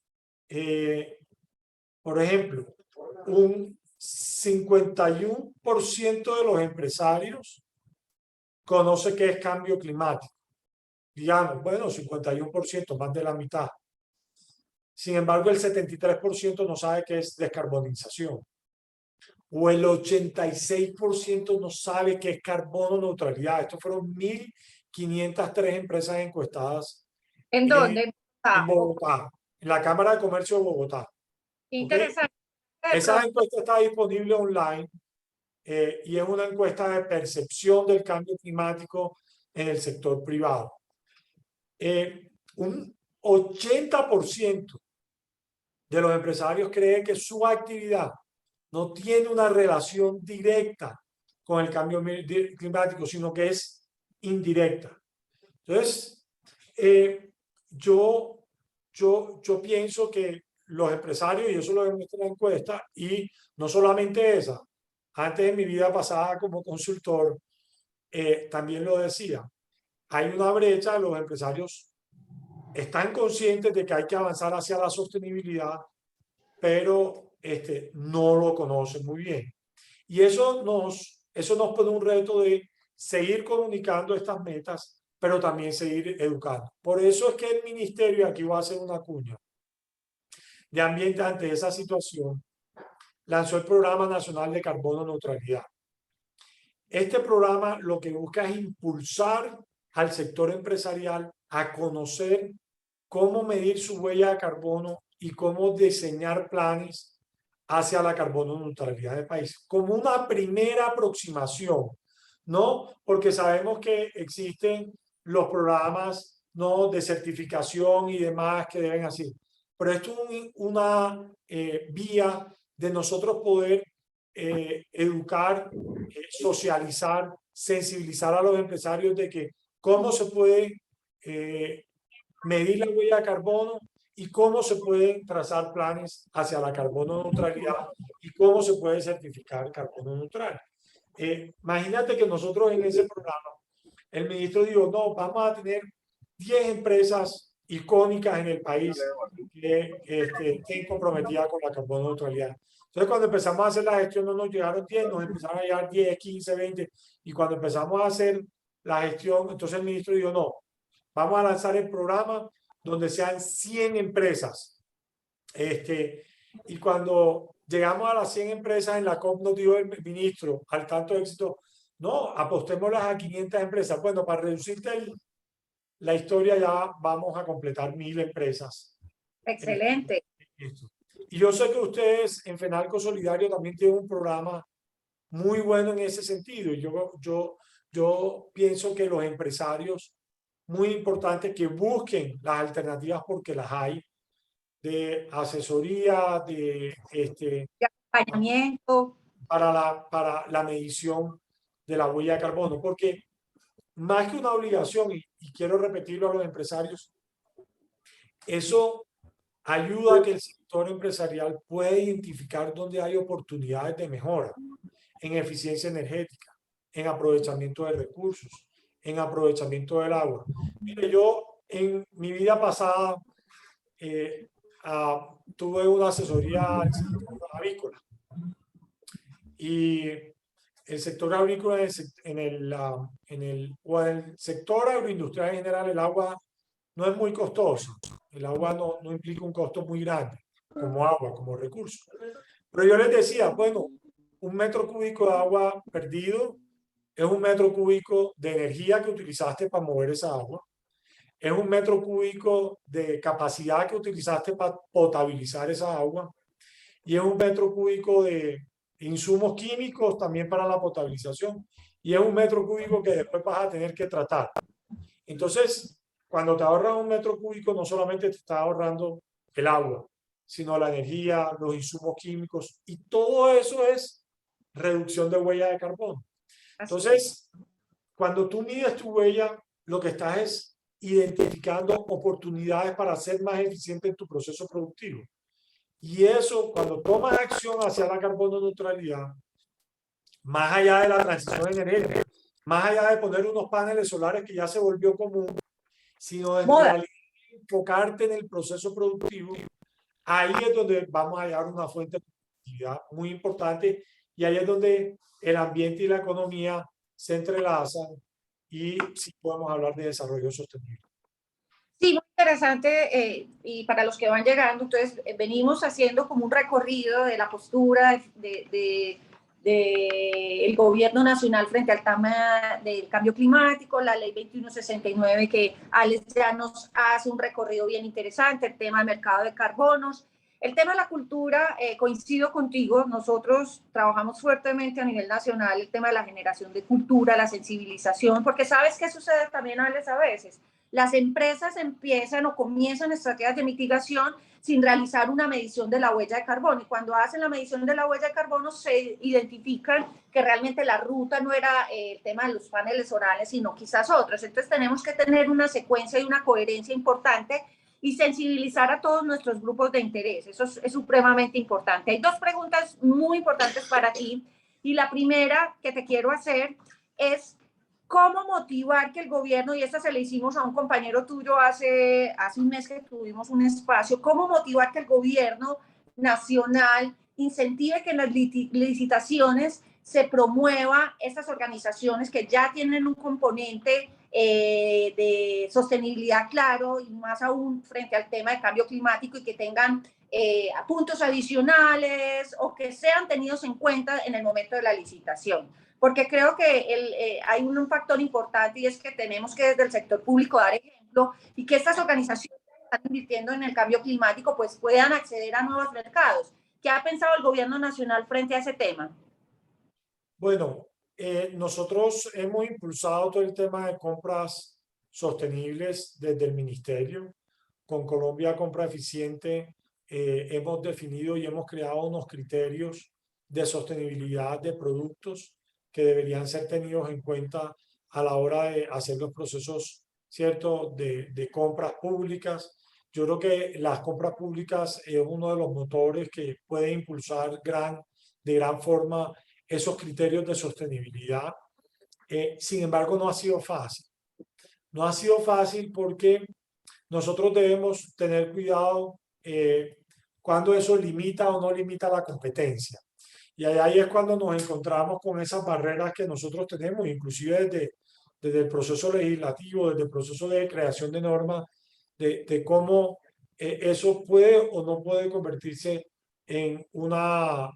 un 51% de los empresarios conoce qué es cambio climático. Digamos, bueno, 51%, más de la mitad. Sin embargo, el 73% no sabe qué es descarbonización. O el 86% no sabe qué es carbono neutralidad. Estos fueron 1.503 empresas encuestadas ¿En dónde? en Bogotá, en la Cámara de Comercio de Bogotá. Interesante. ¿Okay? Esa encuesta está disponible online y es una encuesta de percepción del cambio climático en el sector privado. Un 80% de los empresarios cree que su actividad no tiene una relación directa con el cambio climático, sino que es indirecta. Entonces, yo pienso que los empresarios, y eso lo demuestra la encuesta, y no solamente esa, antes de mi vida pasada como consultor, también lo decía, hay una brecha, los empresarios están conscientes de que hay que avanzar hacia la sostenibilidad, pero no lo conocen muy bien. Y eso nos pone un reto de seguir comunicando estas metas, pero también seguir educando. Por eso es que el ministerio, aquí va a hacer una cuña, de ambiente ante esa situación, lanzó el Programa Nacional de Carbono Neutralidad. Este programa lo que busca es impulsar al sector empresarial a conocer cómo medir su huella de carbono y cómo diseñar planes hacia la carbono neutralidad del país, como una primera aproximación, ¿no? Porque sabemos que existen los programas, ¿no?, de certificación y demás que deben hacer. Pero esto es una vía de nosotros poder educar, socializar, sensibilizar a los empresarios de que cómo se puede medir la huella de carbono y cómo se pueden trazar planes hacia la carbono neutralidad y cómo se puede certificar carbono neutral. Imagínate que nosotros en ese programa, el ministro dijo, no, vamos a tener 10 empresas icónicas en el país que estén comprometidas con la carbono neutralidad. Entonces, cuando empezamos a hacer la gestión, no nos llegaron 10, nos empezaron a llegar 10, 15, 20. Y cuando empezamos a hacer la gestión, entonces el ministro dijo, no, vamos a lanzar el programa donde sean 100 empresas. Y cuando llegamos a las 100 empresas en la COP, nos dijo el ministro, al tanto éxito, no, apostémoslas a 500 empresas. Bueno, para reducirte la historia ya vamos a completar 1.000 empresas. Excelente. Y yo sé que ustedes en FENALCO Solidario también tienen un programa muy bueno en ese sentido. Yo pienso que los empresarios, muy importante que busquen las alternativas porque las hay, de asesoría, de acompañamiento para la medición de la huella de carbono, porque más que una obligación, y quiero repetirlo a los empresarios, eso ayuda a que el sector empresarial pueda identificar dónde hay oportunidades de mejora en eficiencia energética, en aprovechamiento de recursos, en aprovechamiento del agua. Mire, yo en mi vida pasada tuve una asesoría al sector avícola. Y el sector agrícola, en el sector agroindustrial en general, el agua no es muy costosa. El agua no implica un costo muy grande como agua, como recurso. Pero yo les decía, bueno, un metro cúbico de agua perdido es un metro cúbico de energía que utilizaste para mover esa agua. Es un metro cúbico de capacidad que utilizaste para potabilizar esa agua. Y es un metro cúbico de insumos químicos también para la potabilización. Y es un metro cúbico que después vas a tener que tratar. Entonces, cuando te ahorras un metro cúbico, no solamente te estás ahorrando el agua, sino la energía, los insumos químicos, y todo eso es reducción de huella de carbono. Entonces, cuando tú mides tu huella, lo que estás es identificando oportunidades para ser más eficiente en tu proceso productivo. Y eso, cuando tomas acción hacia la carbono neutralidad, más allá de la transición energética, más allá de poner unos paneles solares que ya se volvió común, sino de enfocarte en el proceso productivo, ahí es donde vamos a hallar una fuente de productividad muy importante, y ahí es donde el ambiente y la economía se entrelazan y sí podemos hablar de desarrollo sostenible. Sí, muy interesante, y para los que van llegando, entonces venimos haciendo como un recorrido de la postura del gobierno nacional frente al tema del cambio climático, la ley 2169, que Alex ya nos hace un recorrido bien interesante, el tema del mercado de carbonos. El tema de la cultura, coincido contigo, nosotros trabajamos fuertemente a nivel nacional el tema de la generación de cultura, la sensibilización, porque ¿sabes qué sucede también, Alex, a veces? Las empresas empiezan o comienzan estrategias de mitigación sin realizar una medición de la huella de carbono. Y cuando hacen la medición de la huella de carbono, se identifican que realmente la ruta no era el tema de los paneles solares, sino quizás otros. Entonces tenemos que tener una secuencia y una coherencia importante y sensibilizar a todos nuestros grupos de interés. Eso es supremamente importante. Hay dos preguntas muy importantes para ti. Y la primera que te quiero hacer es: ¿cómo motivar que el gobierno, y esta se le hicimos a un compañero tuyo hace un mes que tuvimos un espacio, cómo motivar que el gobierno nacional incentive que en las licitaciones se promueva estas organizaciones que ya tienen un componente de sostenibilidad claro, y más aún frente al tema de cambio climático, y que tengan puntos adicionales o que sean tenidos en cuenta en el momento de la licitación? Porque creo que hay un factor importante, y es que tenemos que desde el sector público dar ejemplo, y que estas organizaciones que están invirtiendo en el cambio climático pues puedan acceder a nuevos mercados. ¿Qué ha pensado el gobierno nacional frente a ese tema? Bueno, nosotros hemos impulsado todo el tema de compras sostenibles desde el ministerio. Con Colombia Compra Eficiente hemos definido y hemos creado unos criterios de sostenibilidad de productos que deberían ser tenidos en cuenta a la hora de hacer los procesos, ¿cierto?, de compras públicas. Yo creo que las compras públicas es uno de los motores que puede impulsar de gran forma esos criterios de sostenibilidad. Sin embargo, no ha sido fácil. No ha sido fácil porque nosotros debemos tener cuidado cuando eso limita o no limita la competencia. Y ahí es cuando nos encontramos con esas barreras que nosotros tenemos, inclusive desde el proceso legislativo, desde el proceso de creación de normas, de cómo eso puede o no puede convertirse en una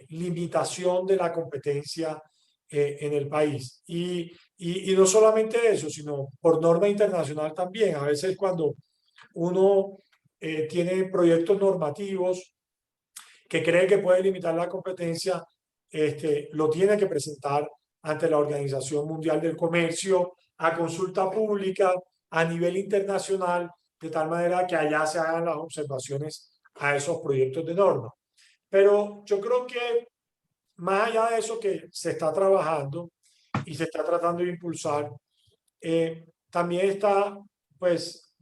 limitación de la competencia en el país. Y no solamente eso, sino por norma internacional también. A veces cuando uno tiene proyectos normativos que cree que puede limitar la competencia, lo tiene que presentar ante la Organización Mundial del Comercio a consulta pública a nivel internacional, de tal manera que allá se hagan las observaciones a esos proyectos de norma. Pero yo creo que más allá de eso que se está trabajando y se está tratando de impulsar, también está pues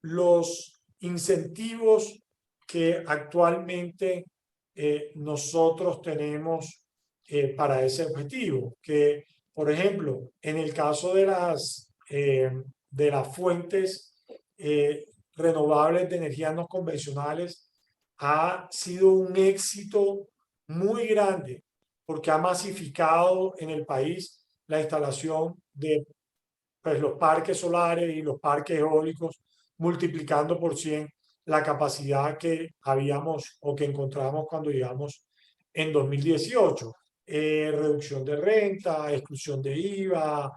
los incentivos que actualmente nosotros tenemos para ese objetivo, que por ejemplo en el caso de las fuentes renovables de energías no convencionales ha sido un éxito muy grande porque ha masificado en el país la instalación de pues, los parques solares y los parques eólicos, multiplicando por 100 la capacidad que habíamos o que encontramos cuando llegamos en 2018. Reducción de renta, exclusión de IVA,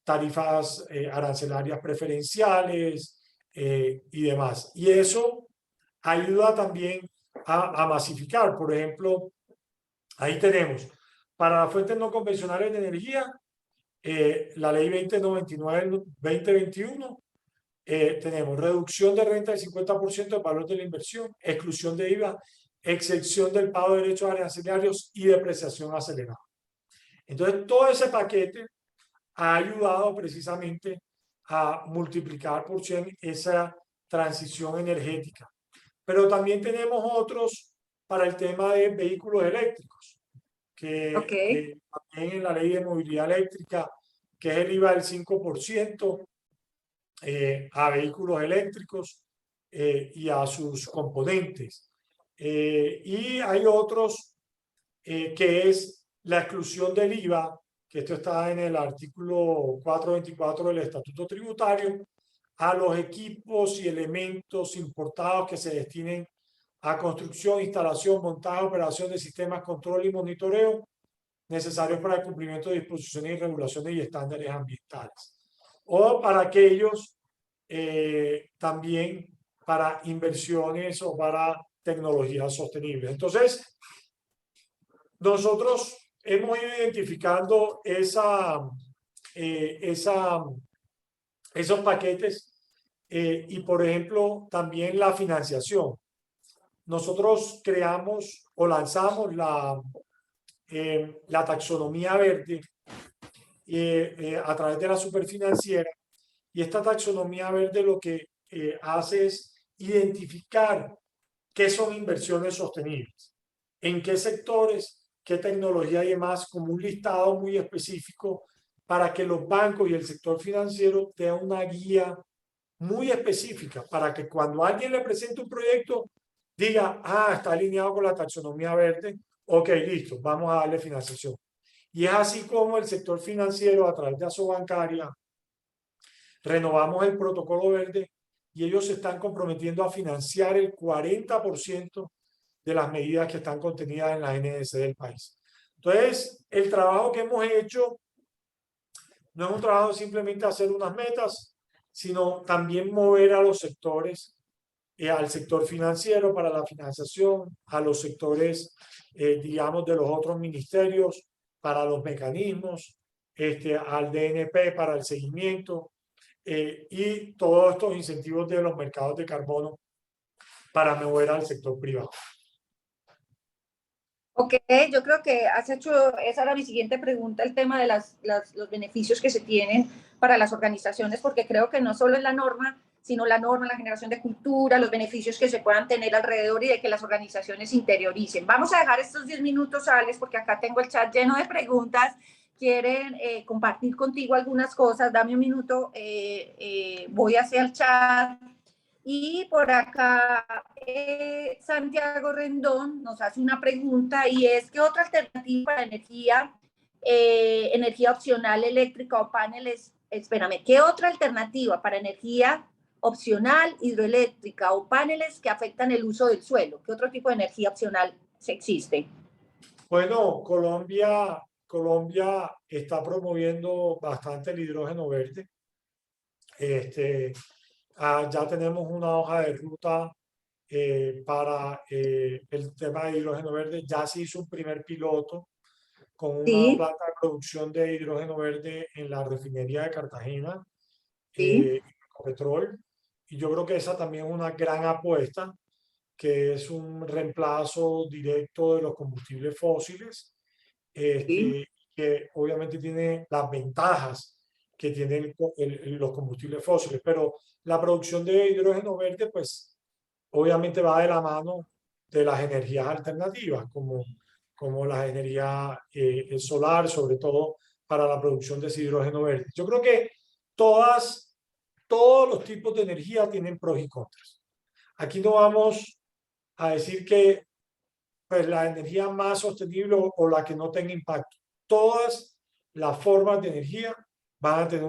tarifas arancelarias preferenciales y demás. Y eso ayuda también a masificar. Por ejemplo, ahí tenemos, para las fuentes no convencionales de energía, la ley 2099-2021, tenemos reducción de renta del 50% del valor de la inversión, exclusión de IVA, excepción del pago de derechos arancelarios y depreciación acelerada. Entonces, todo ese paquete ha ayudado precisamente a multiplicar por 100 esa transición energética. Pero también tenemos otros para el tema de vehículos eléctricos, que también en la ley de movilidad eléctrica, que es el IVA del 5% a vehículos eléctricos y a sus componentes. Y hay otros que es la exclusión del IVA, que esto está en el artículo 424 del Estatuto Tributario, a los equipos y elementos importados que se destinen a construcción, instalación, montaje, operación de sistemas, control y monitoreo necesarios para el cumplimiento de disposiciones y regulaciones y estándares ambientales. O para aquellos también para inversiones o para tecnologías sostenibles. Entonces, nosotros hemos ido identificando esos paquetes y, por ejemplo, también la financiación. Nosotros creamos o lanzamos la taxonomía verde a través de la Superfinanciera, y esta taxonomía verde lo que hace es identificar qué son inversiones sostenibles, en qué sectores, qué tecnología y demás, como un listado muy específico para que los bancos y el sector financiero tengan una guía muy específica para que cuando alguien le presente un proyecto diga, está alineado con la taxonomía verde, ok, listo, vamos a darle financiación. Y es así como el sector financiero, a través de Asobancaria, renovamos el protocolo verde y ellos se están comprometiendo a financiar el 40% de las medidas que están contenidas en la NDC del país. Entonces, el trabajo que hemos hecho no es un trabajo simplemente hacer unas metas, sino también mover a los sectores, al sector financiero para la financiación, a los sectores, digamos, de los otros ministerios para los mecanismos, al DNP para el seguimiento y todos estos incentivos de los mercados de carbono para mover al sector privado. Ok, yo creo que has hecho, esa era mi siguiente pregunta, el tema de los beneficios que se tienen para las organizaciones, porque creo que no solo es la norma, sino la norma, la generación de cultura, los beneficios que se puedan tener alrededor y de que las organizaciones interioricen. Vamos a dejar estos 10 minutos, Alex, porque acá tengo el chat lleno de preguntas. Quieren compartir contigo algunas cosas. Dame un minuto, voy hacia el chat. Y por acá Santiago Rendón nos hace una pregunta y es, ¿qué otra alternativa para energía opcional eléctrica o paneles? Espérame, ¿qué otra alternativa para energía opcional hidroeléctrica o paneles que afectan el uso del suelo? ¿Qué otro tipo de energía opcional existe? Bueno, Colombia está promoviendo bastante el hidrógeno verde. Ya tenemos una hoja de ruta para el tema de hidrógeno verde. Ya se hizo un primer piloto con una planta de producción de hidrógeno verde en la refinería de Cartagena, Ecopetrol. Y yo creo que esa también es una gran apuesta, que es un reemplazo directo de los combustibles fósiles, que obviamente tiene las ventajas que tienen los combustibles fósiles, pero la producción de hidrógeno verde, pues obviamente va de la mano de las energías alternativas, como la energía solar, sobre todo para la producción de ese hidrógeno verde. Yo creo que todos los tipos de energía tienen pros y contras. Aquí no vamos a decir que pues, la energía más sostenible o la que no tenga impacto. Todas las formas de energía van a tener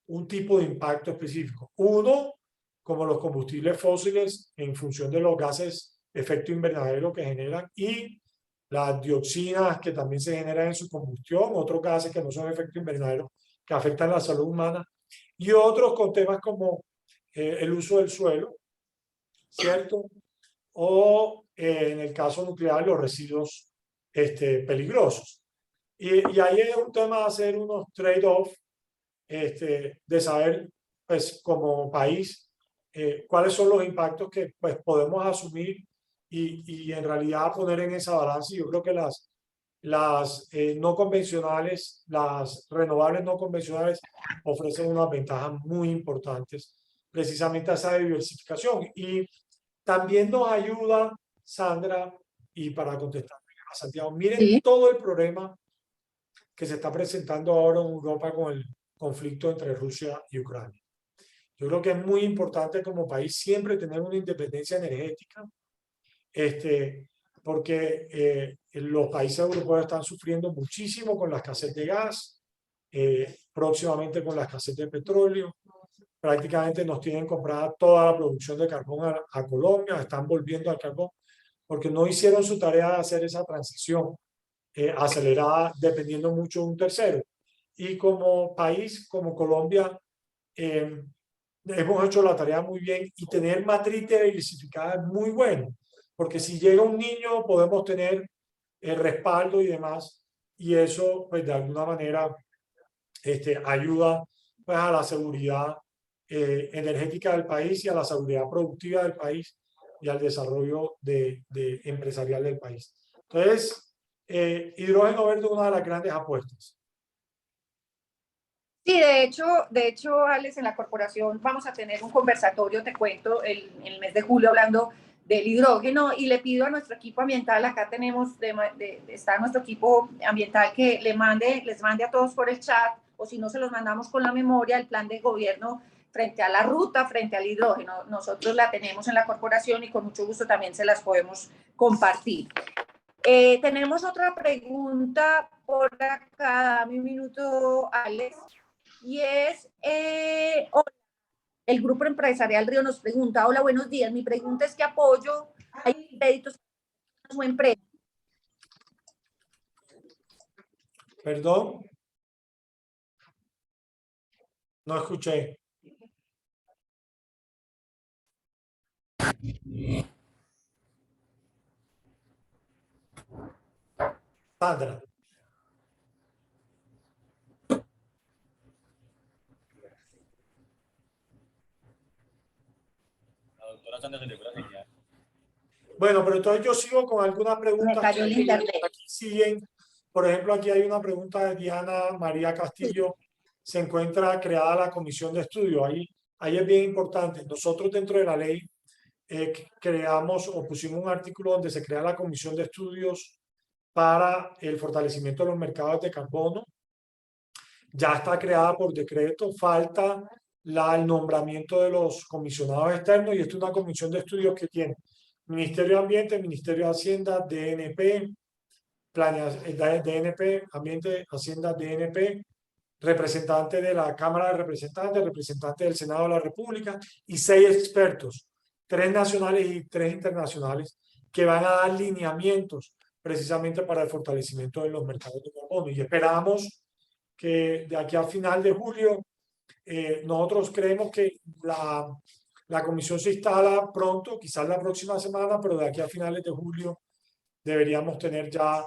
un tipo de impacto específico. Uno, como los combustibles fósiles en función de los gases efecto invernadero que generan y las dioxinas que también se generan en su combustión, otros gases que no son efecto invernadero que afectan la salud humana y otros con temas como el uso del suelo, ¿cierto? O en el caso nuclear los residuos peligrosos. Y ahí es un tema de hacer unos trade-off, de saber, pues, como país, cuáles son los impactos que pues, podemos asumir y en realidad poner en esa balanza. Yo creo que las no convencionales, las renovables no convencionales ofrecen unas ventajas muy importantes precisamente a esa diversificación. Y también nos ayuda, Sandra, y para contestar a Santiago, miren Sí. todo el problema que se está presentando ahora en Europa con el conflicto entre Rusia y Ucrania. Yo creo que es muy importante como país siempre tener una independencia energética, porque los países europeos están sufriendo muchísimo con la escasez de gas, próximamente con la escasez de petróleo. Prácticamente nos tienen comprada toda la producción de carbón a Colombia, están volviendo al carbón, porque no hicieron su tarea de hacer esa transición acelerada dependiendo mucho de un tercero. Y como país, como Colombia, hemos hecho la tarea muy bien y tener matriz diversificada es muy bueno, porque si llega un niño podemos tener el respaldo y demás, y eso pues de alguna manera ayuda pues a la seguridad energética del país y a la seguridad productiva del país y al desarrollo empresarial del país. Entonces, hidrógeno verde es una de las grandes apuestas. Sí, de hecho, Alex, en la corporación vamos a tener un conversatorio, te cuento, en el mes de julio hablando del hidrógeno y le pido a nuestro equipo ambiental, acá tenemos, está nuestro equipo ambiental que les mande a todos por el chat o si no se los mandamos con la memoria, el plan de gobierno frente a la ruta, frente al hidrógeno. Nosotros la tenemos en la corporación y con mucho gusto también se las podemos compartir. Tenemos otra pregunta por acá, dame un minuto, Alex. Y es, el Grupo Empresarial Río nos pregunta, hola, buenos días, mi pregunta es ¿qué apoyo hay créditos a su empresa? Perdón. No escuché. Sandra. Bueno, pero entonces yo sigo con algunas preguntas. Me cayó el internet. Aquí siguen, por ejemplo, aquí hay una pregunta de Diana María Castillo. Se encuentra creada la comisión de estudio. Ahí es bien importante. Nosotros dentro de la ley creamos o pusimos un artículo donde se crea la comisión de estudios para el fortalecimiento de los mercados de carbono. Ya está creada por decreto, falta el nombramiento de los comisionados externos y esto es una comisión de estudios que tiene Ministerio de Ambiente, Ministerio de Hacienda, DNP, DNP, Ambiente, Hacienda, DNP, representante de la Cámara de Representantes, representante del Senado de la República y 6 expertos, 3 nacionales y 3 internacionales, que van a dar lineamientos precisamente para el fortalecimiento de los mercados de carbono. Y esperamos que de aquí a final de julio, nosotros creemos que la comisión se instala pronto, quizás la próxima semana, pero de aquí a finales de julio deberíamos tener ya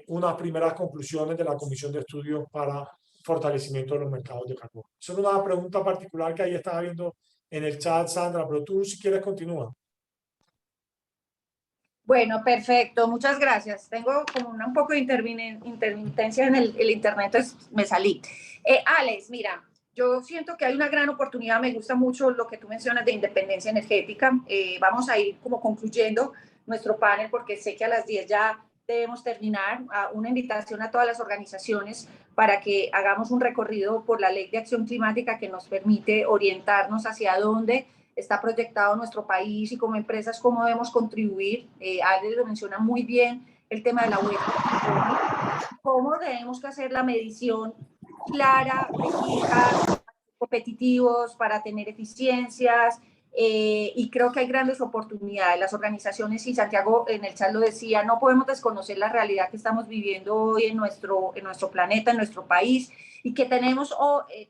unas primeras conclusiones de la comisión de estudios para fortalecimiento de los mercados de carbono. Esa es una pregunta particular que ahí estaba viendo en el chat, Sandra, pero tú si quieres continúa. Bueno, perfecto, muchas gracias. Tengo como un poco de intermitencia en el internet, entonces me salí. Alex, mira, yo siento que hay una gran oportunidad, me gusta mucho lo que tú mencionas de independencia energética. Vamos a ir como concluyendo nuestro panel porque sé que a las 10 ya debemos terminar. Una invitación a todas las organizaciones para que hagamos un recorrido por la Ley de Acción Climática que nos permite orientarnos hacia dónde está proyectado nuestro país y como empresas cómo debemos contribuir. Alex lo menciona muy bien, el tema de la huella cómo tenemos que hacer la medición clara, precisa, competitivos, para tener eficiencias, y creo que hay grandes oportunidades. Las organizaciones, y Santiago en el chat lo decía, no podemos desconocer la realidad que estamos viviendo hoy en nuestro planeta, en nuestro país, y que tenemos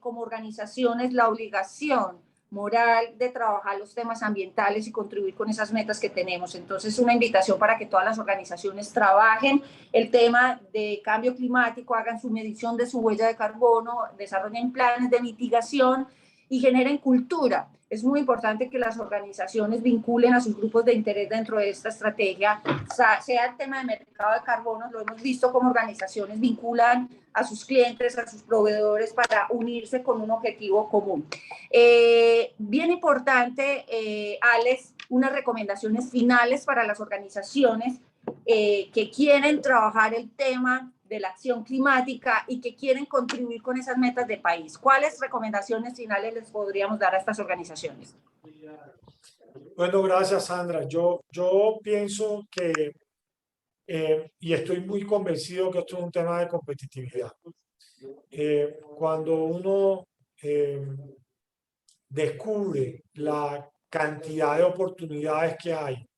como organizaciones la obligación moral de trabajar los temas ambientales y contribuir con esas metas que tenemos. Entonces, una invitación para que todas las organizaciones trabajen el tema de cambio climático, hagan su medición de su huella de carbono, desarrollen planes de mitigación y generen cultura. Es muy importante que las organizaciones vinculen a sus grupos de interés dentro de esta estrategia, sea el tema de mercado de carbono, lo hemos visto como organizaciones vinculan a sus clientes, a sus proveedores para unirse con un objetivo común. Bien importante, Alex, unas recomendaciones finales para las organizaciones que quieren trabajar el tema de la acción climática y que quieren contribuir con esas metas de país. ¿Cuáles recomendaciones finales les podríamos dar a estas organizaciones? Bueno, gracias, Sandra. Yo pienso que, y estoy muy convencido que esto es un tema de competitividad. Cuando uno descubre la cantidad de oportunidades que hay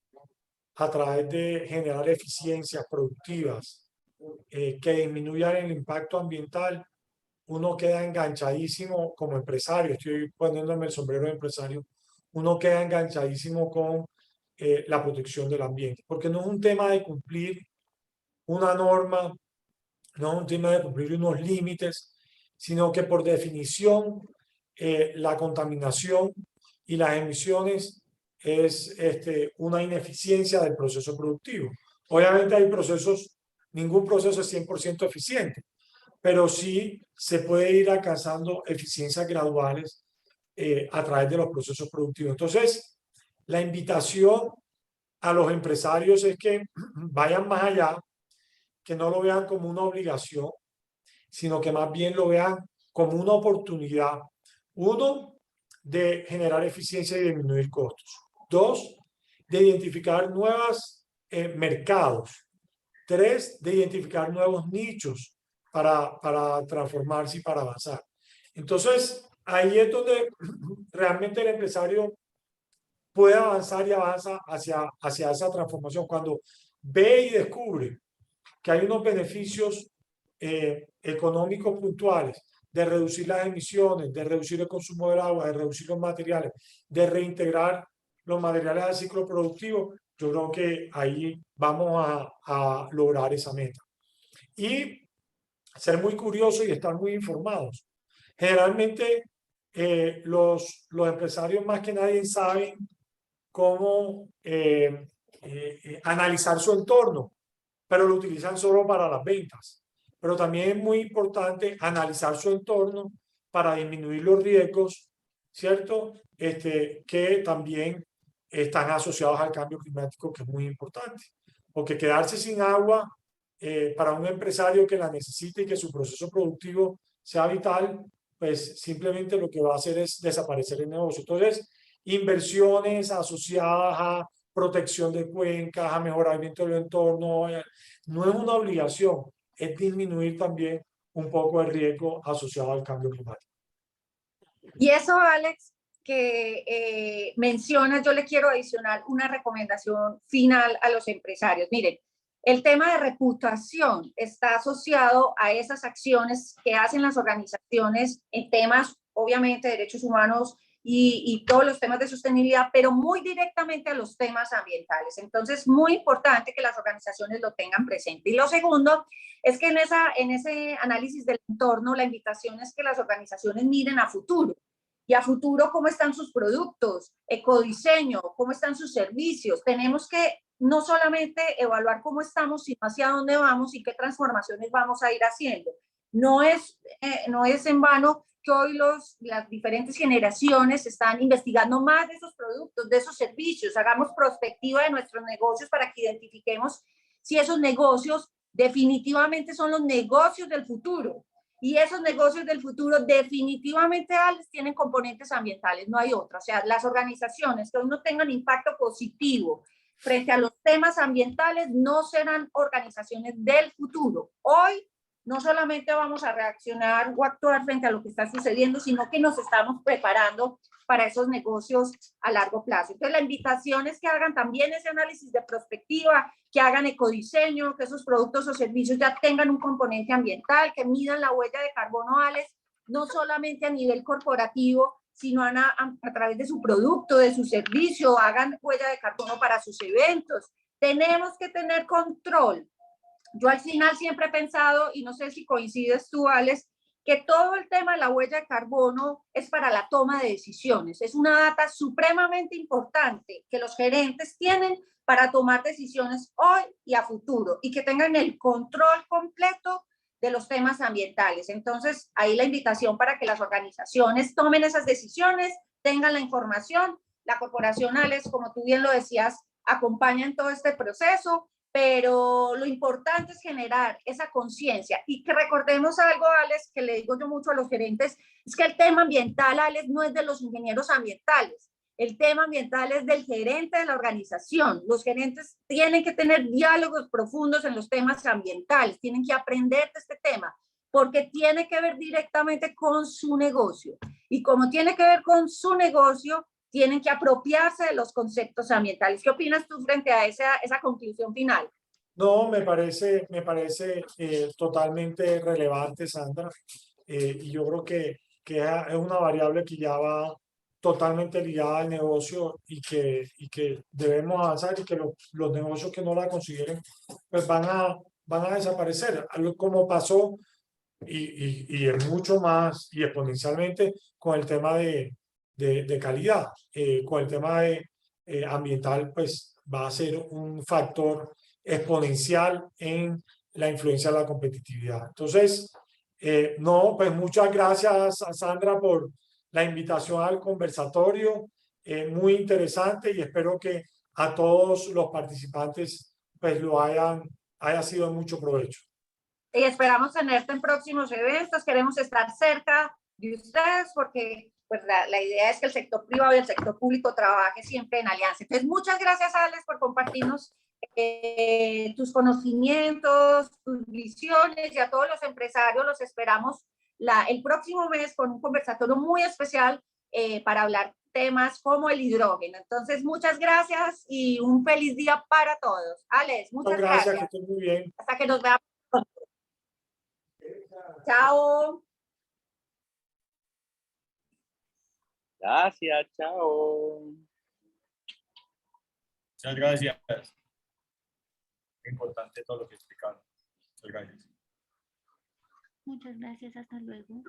a través de generar eficiencias productivas que disminuyan el impacto ambiental, uno queda enganchadísimo como empresario, estoy poniéndome el sombrero de empresario, uno queda enganchadísimo con la protección del ambiente, porque no es un tema de cumplir una norma, no es un tema de cumplir unos límites, sino que por definición la contaminación y las emisiones es una ineficiencia del proceso productivo. Obviamente hay procesos, ningún proceso es 100% eficiente, pero sí se puede ir alcanzando eficiencias graduales a través de los procesos productivos. Entonces, la invitación a los empresarios es que vayan más allá, que no lo vean como una obligación, sino que más bien lo vean como una oportunidad. Uno, de generar eficiencia y disminuir costos. Dos, de identificar nuevos mercados. Tres, de identificar nuevos nichos para transformarse y para avanzar. Entonces, ahí es donde realmente el empresario puede avanzar y avanza hacia esa transformación. Cuando ve y descubre que hay unos beneficios económicos puntuales de reducir las emisiones, de reducir el consumo del agua, de reducir los materiales, de reintegrar los materiales al ciclo productivo, yo creo que ahí vamos a lograr esa meta. Y ser muy curiosos y estar muy informados. Generalmente los empresarios más que nadie saben cómo analizar su entorno, pero lo utilizan solo para las ventas. Pero también es muy importante analizar su entorno para disminuir los riesgos, ¿cierto? Que también están asociados al cambio climático, que es muy importante. Porque quedarse sin agua para un empresario que la necesite y que su proceso productivo sea vital, pues simplemente lo que va a hacer es desaparecer el negocio. Entonces, inversiones asociadas a protección de cuencas, a mejoramiento del entorno, no es una obligación, es disminuir también un poco el riesgo asociado al cambio climático. Y eso, Alex, que mencionas, yo le quiero adicionar una recomendación final a los empresarios. Miren, el tema de reputación está asociado a esas acciones que hacen las organizaciones en temas, obviamente, de derechos humanos y todos los temas de sostenibilidad, pero muy directamente a los temas ambientales. Entonces, muy importante que las organizaciones lo tengan presente. Y lo segundo es que en ese análisis del entorno, la invitación es que las organizaciones miren a futuro. Y a futuro, ¿cómo están sus productos? Ecodiseño, ¿cómo están sus servicios? Tenemos que no solamente evaluar cómo estamos, sino hacia dónde vamos y qué transformaciones vamos a ir haciendo. No es en vano que hoy las diferentes generaciones están investigando más de esos productos, de esos servicios. Hagamos prospectiva de nuestros negocios para que identifiquemos si esos negocios definitivamente son los negocios del futuro. Y esos negocios del futuro definitivamente tienen componentes ambientales, no hay otra. O sea, las organizaciones que hoy no tengan impacto positivo frente a los temas ambientales no serán organizaciones del futuro. Hoy no solamente vamos a reaccionar o actuar frente a lo que está sucediendo, sino que nos estamos preparando para esos negocios a largo plazo. Entonces, la invitación es que hagan también ese análisis de prospectiva, que hagan ecodiseño, que esos productos o servicios ya tengan un componente ambiental, que midan la huella de carbono, Alex, no solamente a nivel corporativo, sino a través de su producto, de su servicio, hagan huella de carbono para sus eventos. Tenemos que tener control. Yo al final siempre he pensado, y no sé si coincides tú, Alex, que todo el tema de la huella de carbono es para la toma de decisiones. Es una data supremamente importante que los gerentes tienen para tomar decisiones hoy y a futuro y que tengan el control completo de los temas ambientales. Entonces, ahí la invitación para que las organizaciones tomen esas decisiones, tengan la información. La corporación, Alex, como tú bien lo decías, acompaña en todo este proceso, pero lo importante es generar esa conciencia y que recordemos algo, Alex, que le digo yo mucho a los gerentes, es que el tema ambiental, Alex, no es de los ingenieros ambientales. El tema ambiental es del gerente de la organización. Los gerentes tienen que tener diálogos profundos en los temas ambientales, tienen que aprender de este tema, porque tiene que ver directamente con su negocio. Y como tiene que ver con su negocio, tienen que apropiarse de los conceptos ambientales. ¿Qué opinas tú frente a esa conclusión final? No, me parece totalmente relevante, Sandra. Y yo creo que es una variable que ya va totalmente ligada al negocio y que debemos avanzar y que los negocios que no la consideren pues van a desaparecer, algo como pasó y es mucho más y exponencialmente con el tema de calidad, con el tema ambiental, pues va a ser un factor exponencial en la influencia de la competitividad. Entonces, no, pues muchas gracias a Sandra por la invitación al conversatorio, muy interesante y espero que a todos los participantes pues haya sido de mucho provecho. Y esperamos tenerte en próximos eventos, queremos estar cerca de ustedes porque pues la idea es que el sector privado y el sector público trabaje siempre en alianza. Entonces, muchas gracias, Alex, por compartirnos tus conocimientos, tus visiones, y a todos los empresarios los esperamos el próximo mes con un conversatorio muy especial para hablar temas como el hidrógeno. Entonces, muchas gracias y un feliz día para todos. Alex, muchas gracias. Que estén muy bien. Hasta que nos veamos. Chao. Gracias, chao. Muchas gracias. Es importante todo lo que explicaron. Muchas gracias. Muchas gracias, hasta luego.